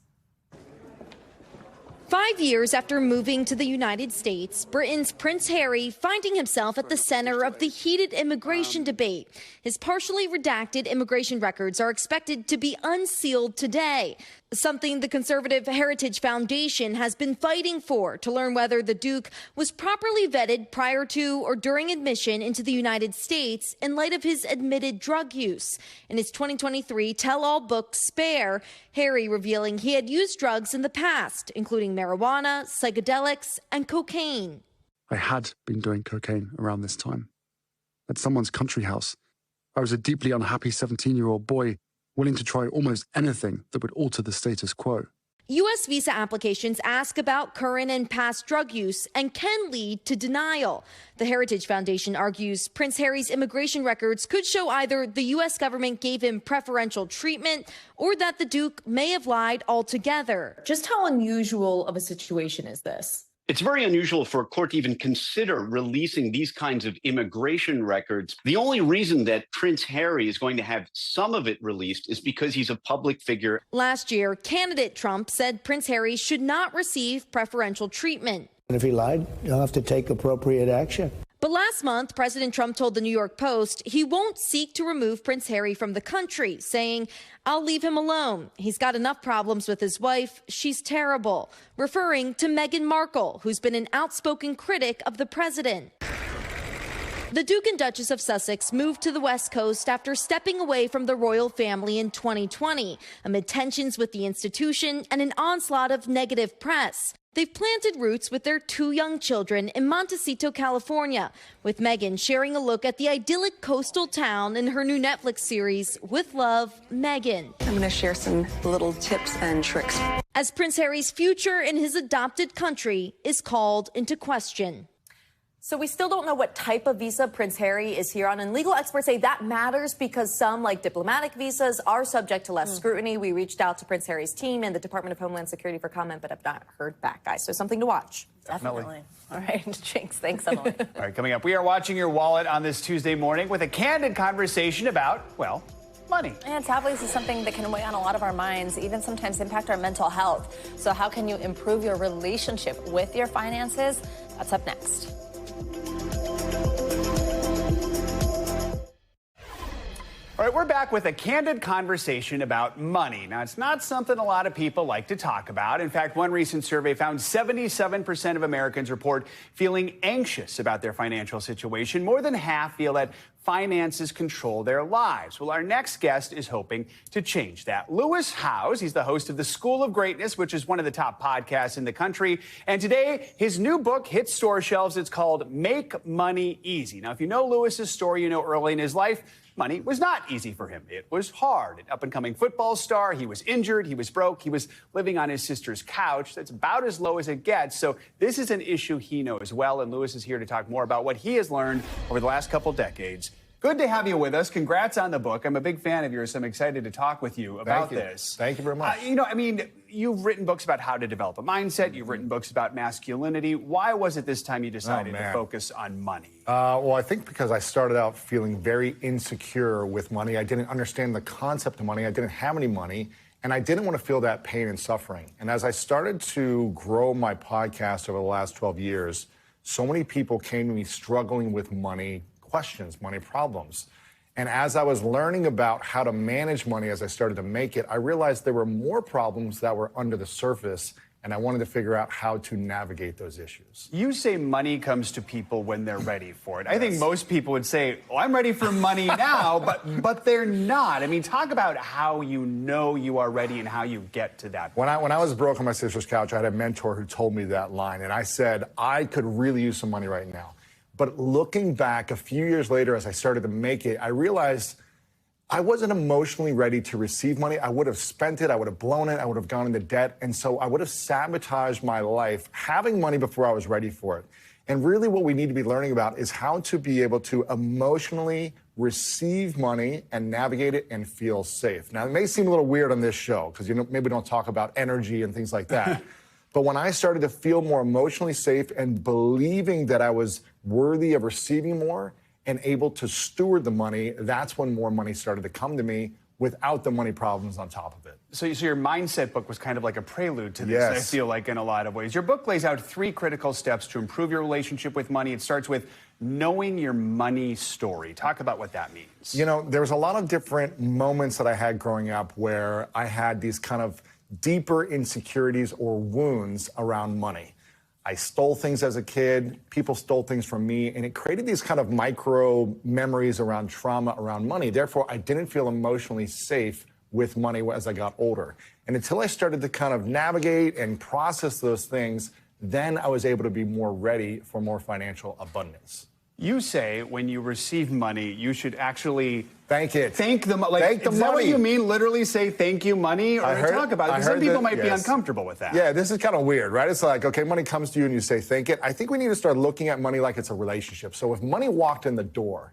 5 years after moving to the United States, Britain's Prince Harry finding himself at the center of the heated immigration debate. His partially redacted immigration records are expected to be unsealed today, something the conservative Heritage Foundation has been fighting for, to learn whether the Duke was properly vetted prior to or during admission into the United States in light of his admitted drug use. In his 2023 tell-all book, Spare, Harry revealing he had used drugs in the past, including marijuana, psychedelics, and cocaine. I had been doing cocaine around this time. At someone's country house, I was a deeply unhappy 17-year-old boy willing to try almost anything that would alter the status quo. U.S. visa applications ask about current and past drug use and can lead to denial. The Heritage Foundation argues Prince Harry's immigration records could show either the U.S. government gave him preferential treatment or that the Duke may have lied altogether. Just how unusual of a situation is this? It's very unusual for a court to even consider releasing these kinds of immigration records. The only reason that Prince Harry is going to have some of it released is because he's a public figure. Last year, candidate Trump said Prince Harry should not receive preferential treatment. And if he lied, he'll have to take appropriate action. But last month, President Trump told the New York Post he won't seek to remove Prince Harry from the country, saying, "I'll leave him alone. He's got enough problems with his wife. She's terrible," referring to Meghan Markle, who's been an outspoken critic of the president. The Duke and Duchess of Sussex moved to the West Coast after stepping away from the royal family in 2020, amid tensions with the institution and an onslaught of negative press. They've planted roots with their 2 young children in Montecito, California, with Meghan sharing a look at the idyllic coastal town in her new Netflix series, With Love, Meghan. I'm going to share some little tips and tricks. As Prince Harry's future in his adopted country is called into question. So we still don't know what type of visa Prince Harry is here on, and legal experts say that matters because some, like diplomatic visas, are subject to less scrutiny. We reached out to Prince Harry's team and the Department of Homeland Security for comment, but have not heard back, guys. So something to watch. Definitely. All right, Jinx, thanks, Emily. All right, coming up, we are watching your wallet on this Tuesday morning with a candid conversation about, well, money. And sadly, this is something that can weigh on a lot of our minds, even sometimes impact our mental health. So how can you improve your relationship with your finances? That's up next. All right, we're back with a candid conversation about money. Now, it's not something a lot of people like to talk about. In fact, one recent survey found 77% of Americans report feeling anxious about their financial situation. More than half feel that finances control their lives. Well, our next guest is hoping to change that. Lewis Howes, he's the host of The School of Greatness, which is one of the top podcasts in the country. And today, his new book hits store shelves. It's called Make Money Easy. Now, if you know Lewis's story, you know early in his life, money was not easy for him. It was hard. An up-and-coming football star. He was injured. He was broke. He was living on his sister's couch. That's about as low as it gets. So this is an issue he knows well, and Lewis is here to talk more about what he has learned over the last couple decades. Good to have you with us. Congrats on the book. I'm a big fan of yours, so I'm excited to talk with you about this. Thank you very much. You've written books about how to develop a mindset. You've written books about masculinity. Why was it this time you decided to focus on money? Well, I think because I started out feeling very insecure with money. I didn't understand the concept of money. I didn't have any money, and I didn't want to feel that pain and suffering. And as I started to grow my podcast over the last 12 years, so many people came to me struggling with money questions, money problems. And as I was learning about how to manage money as I started to make it, I realized there were more problems that were under the surface, and I wanted to figure out how to navigate those issues. You say money comes to people when they're ready for it. I think most people would say, oh, I'm ready for money now, but they're not. I mean, talk about how you know you are ready and how you get to that. When I was broke on my sister's couch, I had a mentor who told me that line, and I said, I could really use some money right now. But looking back a few years later, as I started to make it, I realized I wasn't emotionally ready to receive money. I would have spent it. I would have blown it. I would have gone into debt. And so I would have sabotaged my life having money before I was ready for it. And really what we need to be learning about is how to be able to emotionally receive money and navigate it and feel safe. Now, it may seem a little weird on this show because maybe we don't talk about energy and things like that. But when I started to feel more emotionally safe and believing that I was worthy of receiving more and able to steward the money, that's when more money started to come to me without the money problems on top of it. So your mindset book was kind of like a prelude to this, Yes. I feel like, in a lot of ways. Your book lays out 3 critical steps to improve your relationship with money. It starts with knowing your money story. Talk about what that means. You know, there was a lot of different moments that I had growing up where I had these kind of deeper insecurities or wounds around money. I stole things as a kid, people stole things from me, and it created these kind of micro memories around trauma around money. Therefore, I didn't feel emotionally safe with money as I got older. And until I started to kind of navigate and process those things, then I was able to be more ready for more financial abundance. You say when you receive money, you should actually thank it. Thank the money. Thank the is money. that what you mean? Literally say thank you, money, or talk about it? Because some people might be uncomfortable with that. Yeah, this is kind of weird, right? It's like, okay, money comes to you and you say thank it. I think we need to start looking at money like it's a relationship. So if money walked in the door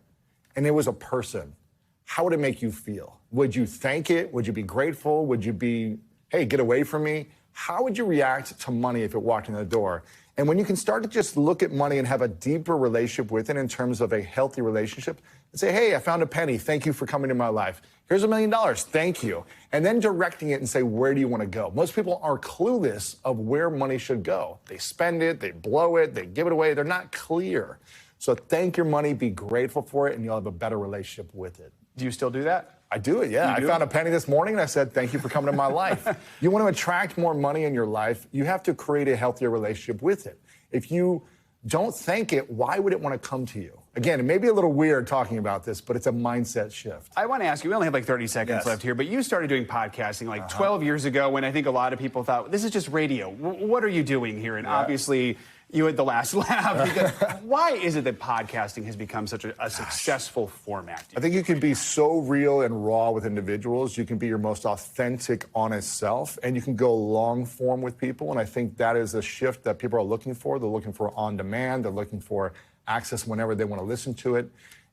and it was a person, how would it make you feel? Would you thank it? Would you be grateful? Would you be, hey, get away from me? How would you react to money if it walked in the door? And when you can start to just look at money and have a deeper relationship with it in terms of a healthy relationship, and say, hey, I found a penny. Thank you for coming into my life. Here's $1 million. Thank you. And then directing it and say, where do you want to go? Most people are clueless of where money should go. They spend it, they blow it, they give it away. They're not clear. So thank your money, be grateful for it, and you'll have a better relationship with it. Do you still do that? I do it, yeah. I found a penny this morning and I said, thank you for coming to my life. You want to attract more money in your life, you have to create a healthier relationship with it. If you don't thank it, why would it want to come to you? Again, it may be a little weird talking about this, but it's a mindset shift. I want to ask you, we only have like 30 seconds left here, but you started doing podcasting like 12 years ago when I think a lot of people thought, this is just radio. What are you doing here? And obviously, you had the last laugh. Because why is it that podcasting has become such a successful format? I think you can be so real and raw with individuals. You can be your most authentic, honest self, and you can go long form with people. And I think that is a shift that people are looking for. They're looking for on demand. They're looking for access whenever they want to listen to it.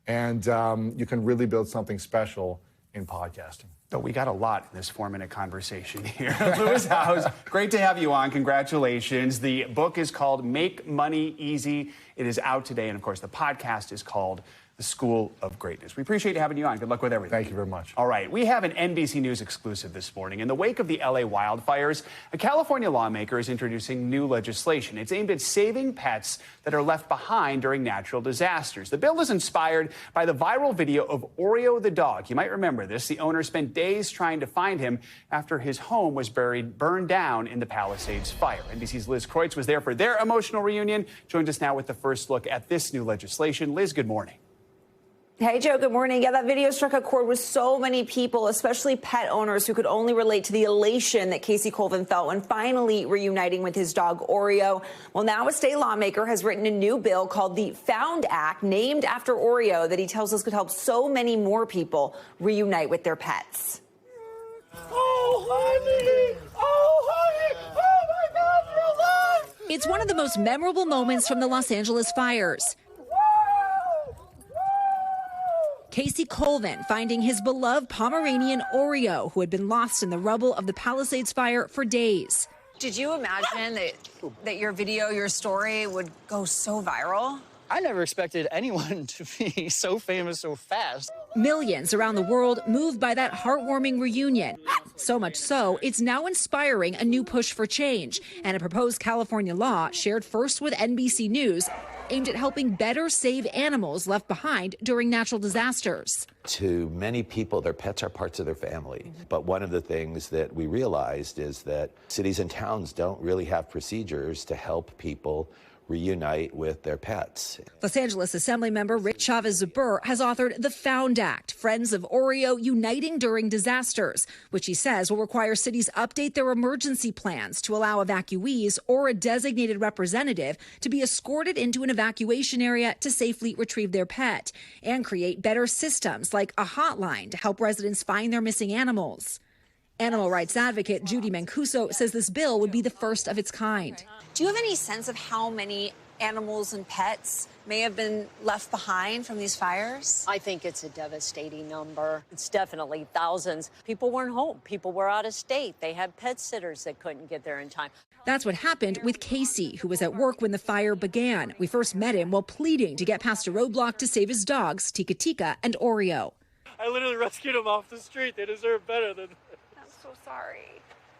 And you can really build something special in podcasting. So we got a lot in this 4-minute conversation here. Lewis Howes, great to have you on. Congratulations. The book is called Make Money Easy. It is out today. And of course, the podcast is called The School of Greatness. We appreciate having you on. Good luck with everything. Thank you very much. All right. We have an NBC News exclusive this morning. In the wake of the LA wildfires, a California lawmaker is introducing new legislation. It's aimed at saving pets that are left behind during natural disasters. The bill is inspired by the viral video of Oreo the dog. You might remember this. The owner spent days trying to find him after his home was burned down in the Palisades fire. NBC's Liz Kreutz was there for their emotional reunion. Joins us now with the first look at this new legislation. Liz, good morning. Hey, Joe, good morning. Yeah, that video struck a chord with so many people, especially pet owners who could only relate to the elation that Casey Colvin felt when finally reuniting with his dog Oreo. Well, now a state lawmaker has written a new bill called the Found Act, named after Oreo, that he tells us could help so many more people reunite with their pets. Oh, honey! Oh, honey! Oh, my God, you're alive! It's one of the most memorable moments from the Los Angeles fires. Casey Colvin finding his beloved Pomeranian Oreo, who had been lost in the rubble of the Palisades fire for days. Did you imagine that your video, your story would go so viral? I never expected anyone to be so famous so fast. Millions around the world moved by that heartwarming reunion. So much so, it's now inspiring a new push for change and a proposed California law shared first with NBC News aimed at helping better save animals left behind during natural disasters. To many people, their pets are parts of their family. But one of the things that we realized is that cities and towns don't really have procedures to help people reunite with their pets. Los Angeles Assemblymember Rick Chavez-Zabur has authored the Found Act, Friends of Oreo Uniting During Disasters, which he says will require cities update their emergency plans to allow evacuees or a designated representative to be escorted into an evacuation area to safely retrieve their pet, and create better systems like a hotline to help residents find their missing animals. Animal rights advocate Judy Mancuso says this bill would be the first of its kind. Do you have any sense of how many animals and pets may have been left behind from these fires? I think it's a devastating number. It's definitely thousands. People weren't home. People were out of state. They had pet sitters that couldn't get there in time. That's what happened with Casey, who was at work when the fire began. We first met him while pleading to get past a roadblock to save his dogs, Tika Tika and Oreo. I literally rescued them off the street. They deserve better than this. I'm so sorry.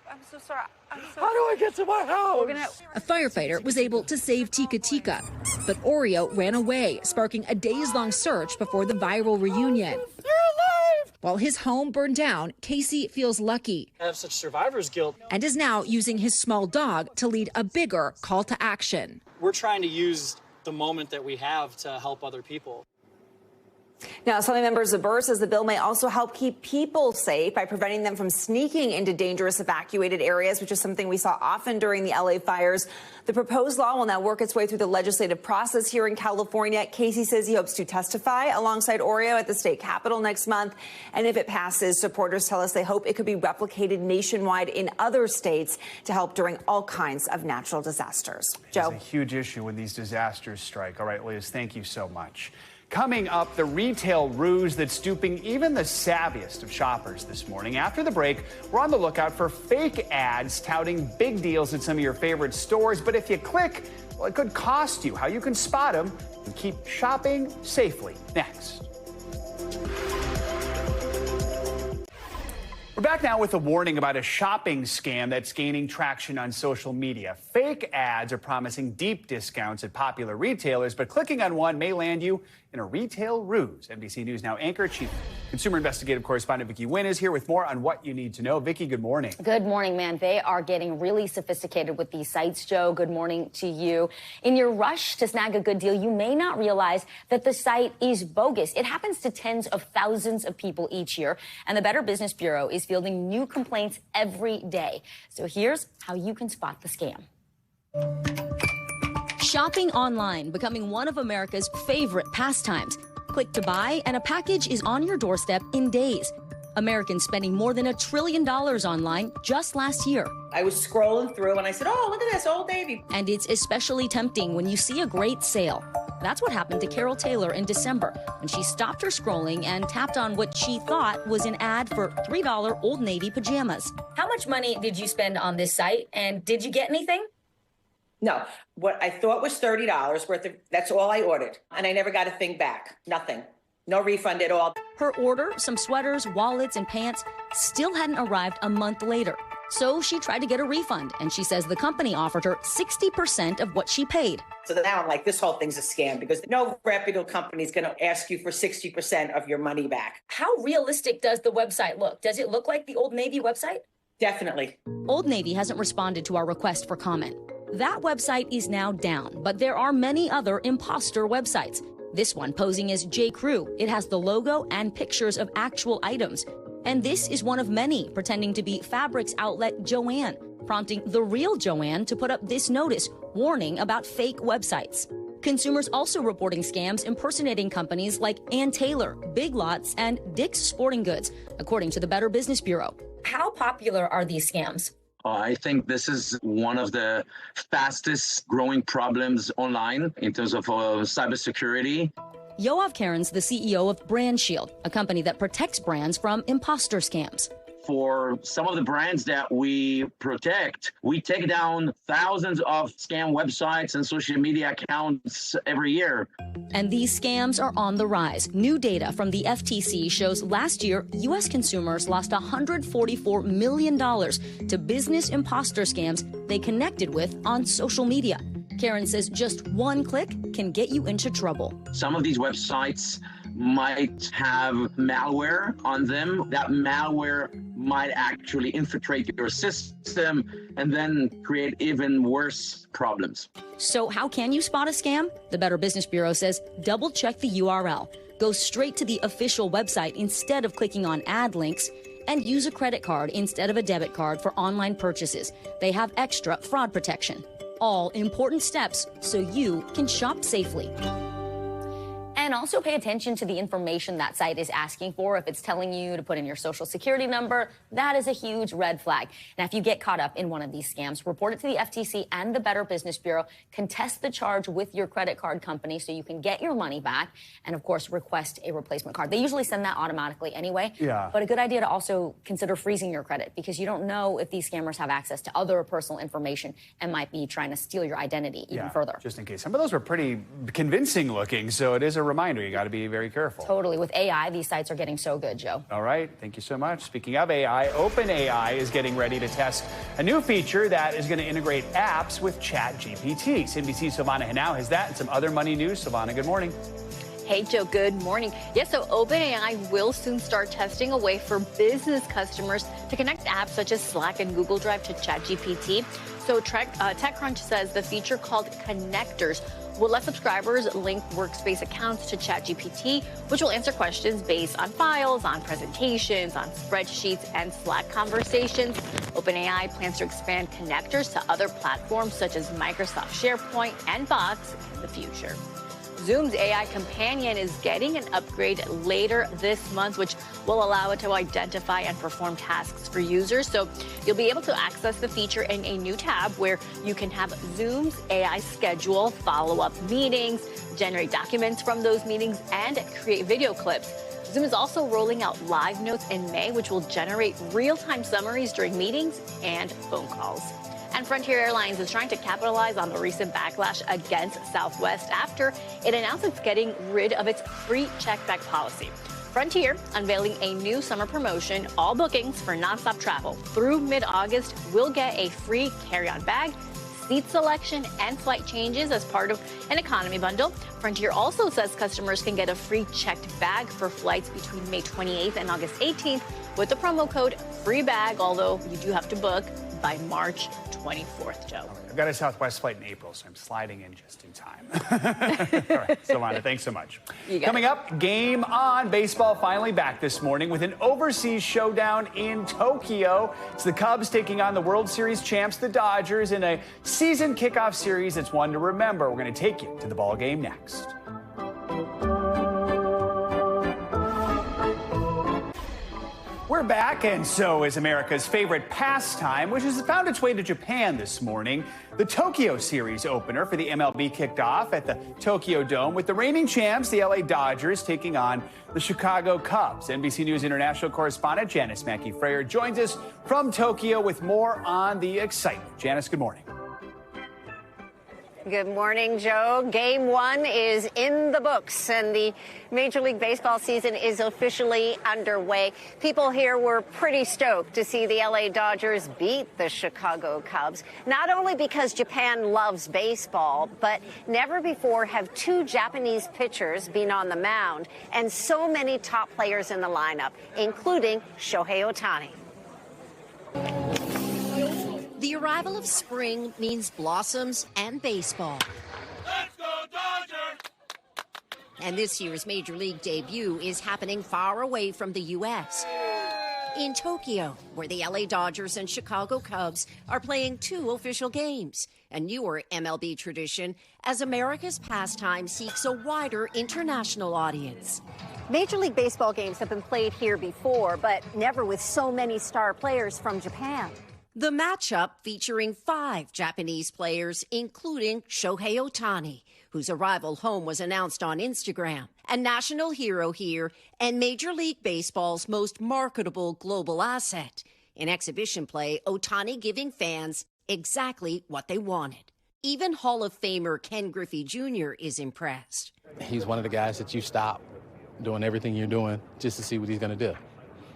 I'm so sorry. How do I get to my house? A firefighter was able to save Tika Tika, but Oreo ran away, sparking a days-long search before the viral reunion. You're alive! While his home burned down, Casey feels lucky. I have such survivor's guilt. And is now using his small dog to lead a bigger call to action. We're trying to use the moment that we have to help other people. Now, Assembly member Zabur says the bill may also help keep people safe by preventing them from sneaking into dangerous evacuated areas, which is something we saw often during the LA fires. The proposed law will now work its way through the legislative process here in California. Casey says he hopes to testify alongside Oreo at the state capitol next month. And if it passes, supporters tell us they hope it could be replicated nationwide in other states to help during all kinds of natural disasters. Joe. It's a huge issue when these disasters strike. All right, Liz, thank you so much. Coming up, the retail ruse that's duping even the savviest of shoppers this morning. After the break, we're on the lookout for fake ads touting big deals at some of your favorite stores. But if you click, well, it could cost you. How you can spot them and keep shopping safely. Next. We're back now with a warning about a shopping scam that's gaining traction on social media. Fake ads are promising deep discounts at popular retailers, but clicking on one may land you in a retail ruse. NBC News Now anchor, chief consumer investigative correspondent Vicki Nguyen is here with more on what you need to know. Vicki, good morning. Good morning, man. They are getting really sophisticated with these sites, Joe. Good morning to you. In your rush to snag a good deal, you may not realize that the site is bogus. It happens to tens of thousands of people each year, and the Better Business Bureau is fielding new complaints every day. So here's how you can spot the scam. Shopping online, becoming one of America's favorite pastimes. Click to buy, and a package is on your doorstep in days. Americans spending more than $1 trillion online just last year. I was scrolling through and I said, oh, look at this, Old Navy. And it's especially tempting when you see a great sale. That's what happened to Carol Taylor in December when she stopped her scrolling and tapped on what she thought was an ad for $3 Old Navy pajamas. How much money did you spend on this site, and did you get anything? No, what I thought was $30 worth of, that's all I ordered. And I never got a thing back, nothing. No refund at all. Her order, some sweaters, wallets, and pants, still hadn't arrived a month later. So she tried to get a refund, and she says the company offered her 60% of what she paid. So now I'm like, this whole thing's a scam because no reputable company is going to ask you for 60% of your money back. How realistic does the website look? Does it look like the Old Navy website? Definitely. Old Navy hasn't responded to our request for comment. That website is now down, but there are many other imposter websites. This one posing as J. Crew. It has the logo and pictures of actual items. And this is one of many pretending to be fabrics outlet Joanne, prompting the real Joanne to put up this notice warning about fake websites. Consumers also reporting scams impersonating companies like Ann Taylor, Big Lots, and Dick's Sporting Goods, according to the Better Business Bureau. How popular are these scams? I think this is one of the fastest growing problems online in terms of cybersecurity. Yoav Karen's the CEO of Brand Shield, a company that protects brands from imposter scams. For some of the brands that we protect, we take down thousands of scam websites and social media accounts every year. And these scams are on the rise. New data from the FTC shows last year, U.S. consumers lost $144 million to business imposter scams they connected with on social media. Karen says just one click can get you into trouble. Some of these websites might have malware on them. That malware might actually infiltrate your system and then create even worse problems. So how can you spot a scam? The Better Business Bureau says double check the URL. Go straight to the official website instead of clicking on ad links, and use a credit card instead of a debit card for online purchases. They have extra fraud protection. All important steps so you can shop safely. And also pay attention to the information that site is asking for. If it's telling you to put in your social security number, that is a huge red flag. Now, if you get caught up in one of these scams, report it to the FTC and the Better Business Bureau. Contest the charge with your credit card company so you can get your money back. And, of course, request a replacement card. They usually send that automatically anyway. Yeah. But a good idea to also consider freezing your credit because you don't know if these scammers have access to other personal information and might be trying to steal your identity even further. Just in case. Some of those were pretty convincing looking, so it is a reminder. You got to be very careful. Totally. With AI, these sites are getting so good, Joe. All right. Thank you so much. Speaking of AI, OpenAI is getting ready to test a new feature that is going to integrate apps with ChatGPT. NBC's Silvana Henao has that and some other money news. Silvana, good morning. Hey, Joe, good morning. Yes, so OpenAI will soon start testing a way for business customers to connect apps such as Slack and Google Drive to ChatGPT. So TechCrunch says the feature called Connectors will let subscribers link workspace accounts to ChatGPT, which will answer questions based on files, on presentations, on spreadsheets, and Slack conversations. OpenAI plans to expand connectors to other platforms such as Microsoft SharePoint and Box in the future. Zoom's AI companion is getting an upgrade later this month, which will allow it to identify and perform tasks for users. So you'll be able to access the feature in a new tab where you can have Zoom's AI schedule, follow-up meetings, generate documents from those meetings, and create video clips. Zoom is also rolling out Live Notes in May, which will generate real-time summaries during meetings and phone calls. And Frontier Airlines is trying to capitalize on the recent backlash against Southwest after it announced it's getting rid of its free check-bag policy. Frontier unveiling a new summer promotion. All bookings for nonstop travel through mid-August will get a free carry-on bag, seat selection, and flight changes as part of an economy bundle. Frontier also says customers can get a free checked bag for flights between May 28th and August 18th with the promo code FREEBAG, although you do have to book by March 24th, Joe. I've got a Southwest flight in April, so I'm sliding in just in time. All right, Silvana, thanks so much. Coming up, Game On. Baseball finally back this morning with an overseas showdown in Tokyo. It's the Cubs taking on the World Series champs, the Dodgers, in a season kickoff series that's one to remember. We're going to take you to the ball game next. We're back, and so is America's favorite pastime, which has found its way to Japan this morning. The Tokyo Series opener for the MLB kicked off at the Tokyo Dome with the reigning champs, the LA Dodgers, taking on the Chicago Cubs. NBC News international correspondent Janice Mackey-Freyer joins us from Tokyo with more on the excitement. Janice, good morning. Good morning, Joe. Game one is in the books, and the Major League Baseball season is officially underway. People here were pretty stoked to see the LA Dodgers beat the Chicago Cubs, not only because Japan loves baseball, but never before have two Japanese pitchers been on the mound, and so many top players in the lineup, including Shohei Ohtani. The arrival of spring means blossoms and baseball. Let's go, Dodgers! And this year's Major League debut is happening far away from the U.S. in Tokyo, where the LA Dodgers and Chicago Cubs are playing two official games, a newer MLB tradition as America's pastime seeks a wider international audience. Major League Baseball games have been played here before, but never with so many star players from Japan. The matchup featuring 5 Japanese players, including Shohei Ohtani, whose arrival home was announced on Instagram, a national hero here and Major League Baseball's most marketable global asset. In exhibition play, Ohtani giving fans exactly what they wanted. Even Hall of Famer Ken Griffey Jr. is impressed. He's one of the guys that you stop doing everything you're doing just to see what he's going to do,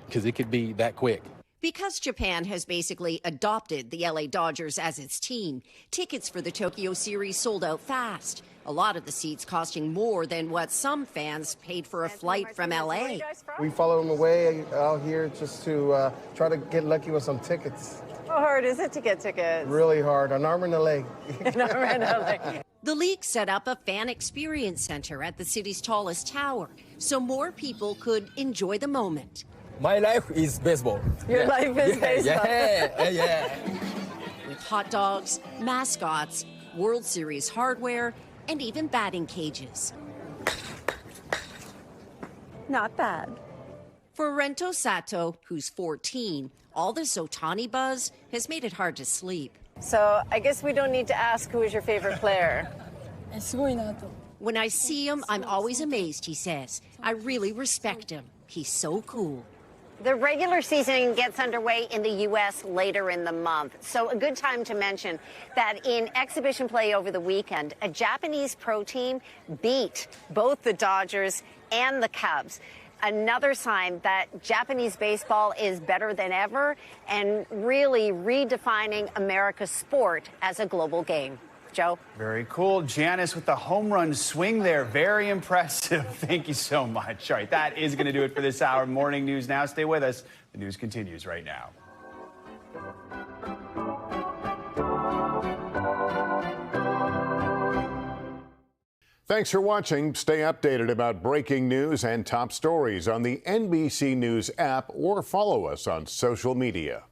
because it could be that quick. Because Japan has basically adopted the LA Dodgers as its team, tickets for the Tokyo Series sold out fast. A lot of the seats costing more than what some fans paid for a flight from LA. We follow them away out here just to try to get lucky with some tickets. How hard is it to get tickets? Really hard, an arm and a leg. An arm and a leg. The league set up a fan experience center at the city's tallest tower so more people could enjoy the moment. My life is baseball. Your life is baseball. Yeah. With hot dogs, mascots, World Series hardware, and even batting cages. Not bad. For Rento Sato, who's 14, all this Ohtani buzz has made it hard to sleep. So I guess we don't need to ask who is your favorite player. When I see him, I'm always amazed, he says. I really respect him. He's so cool. The regular season gets underway in the U.S. later in the month. So a good time to mention that in exhibition play over the weekend, a Japanese pro team beat both the Dodgers and the Cubs. Another sign that Japanese baseball is better than ever and really redefining America's sport as a global game. Joe? Very cool. Janice with the home run swing there. Very impressive. Thank you so much. All right, that is going to do it for this hour. Morning News Now. Stay with us. The news continues right now. Thanks for watching. Stay updated about breaking news and top stories on the NBC News app or follow us on social media.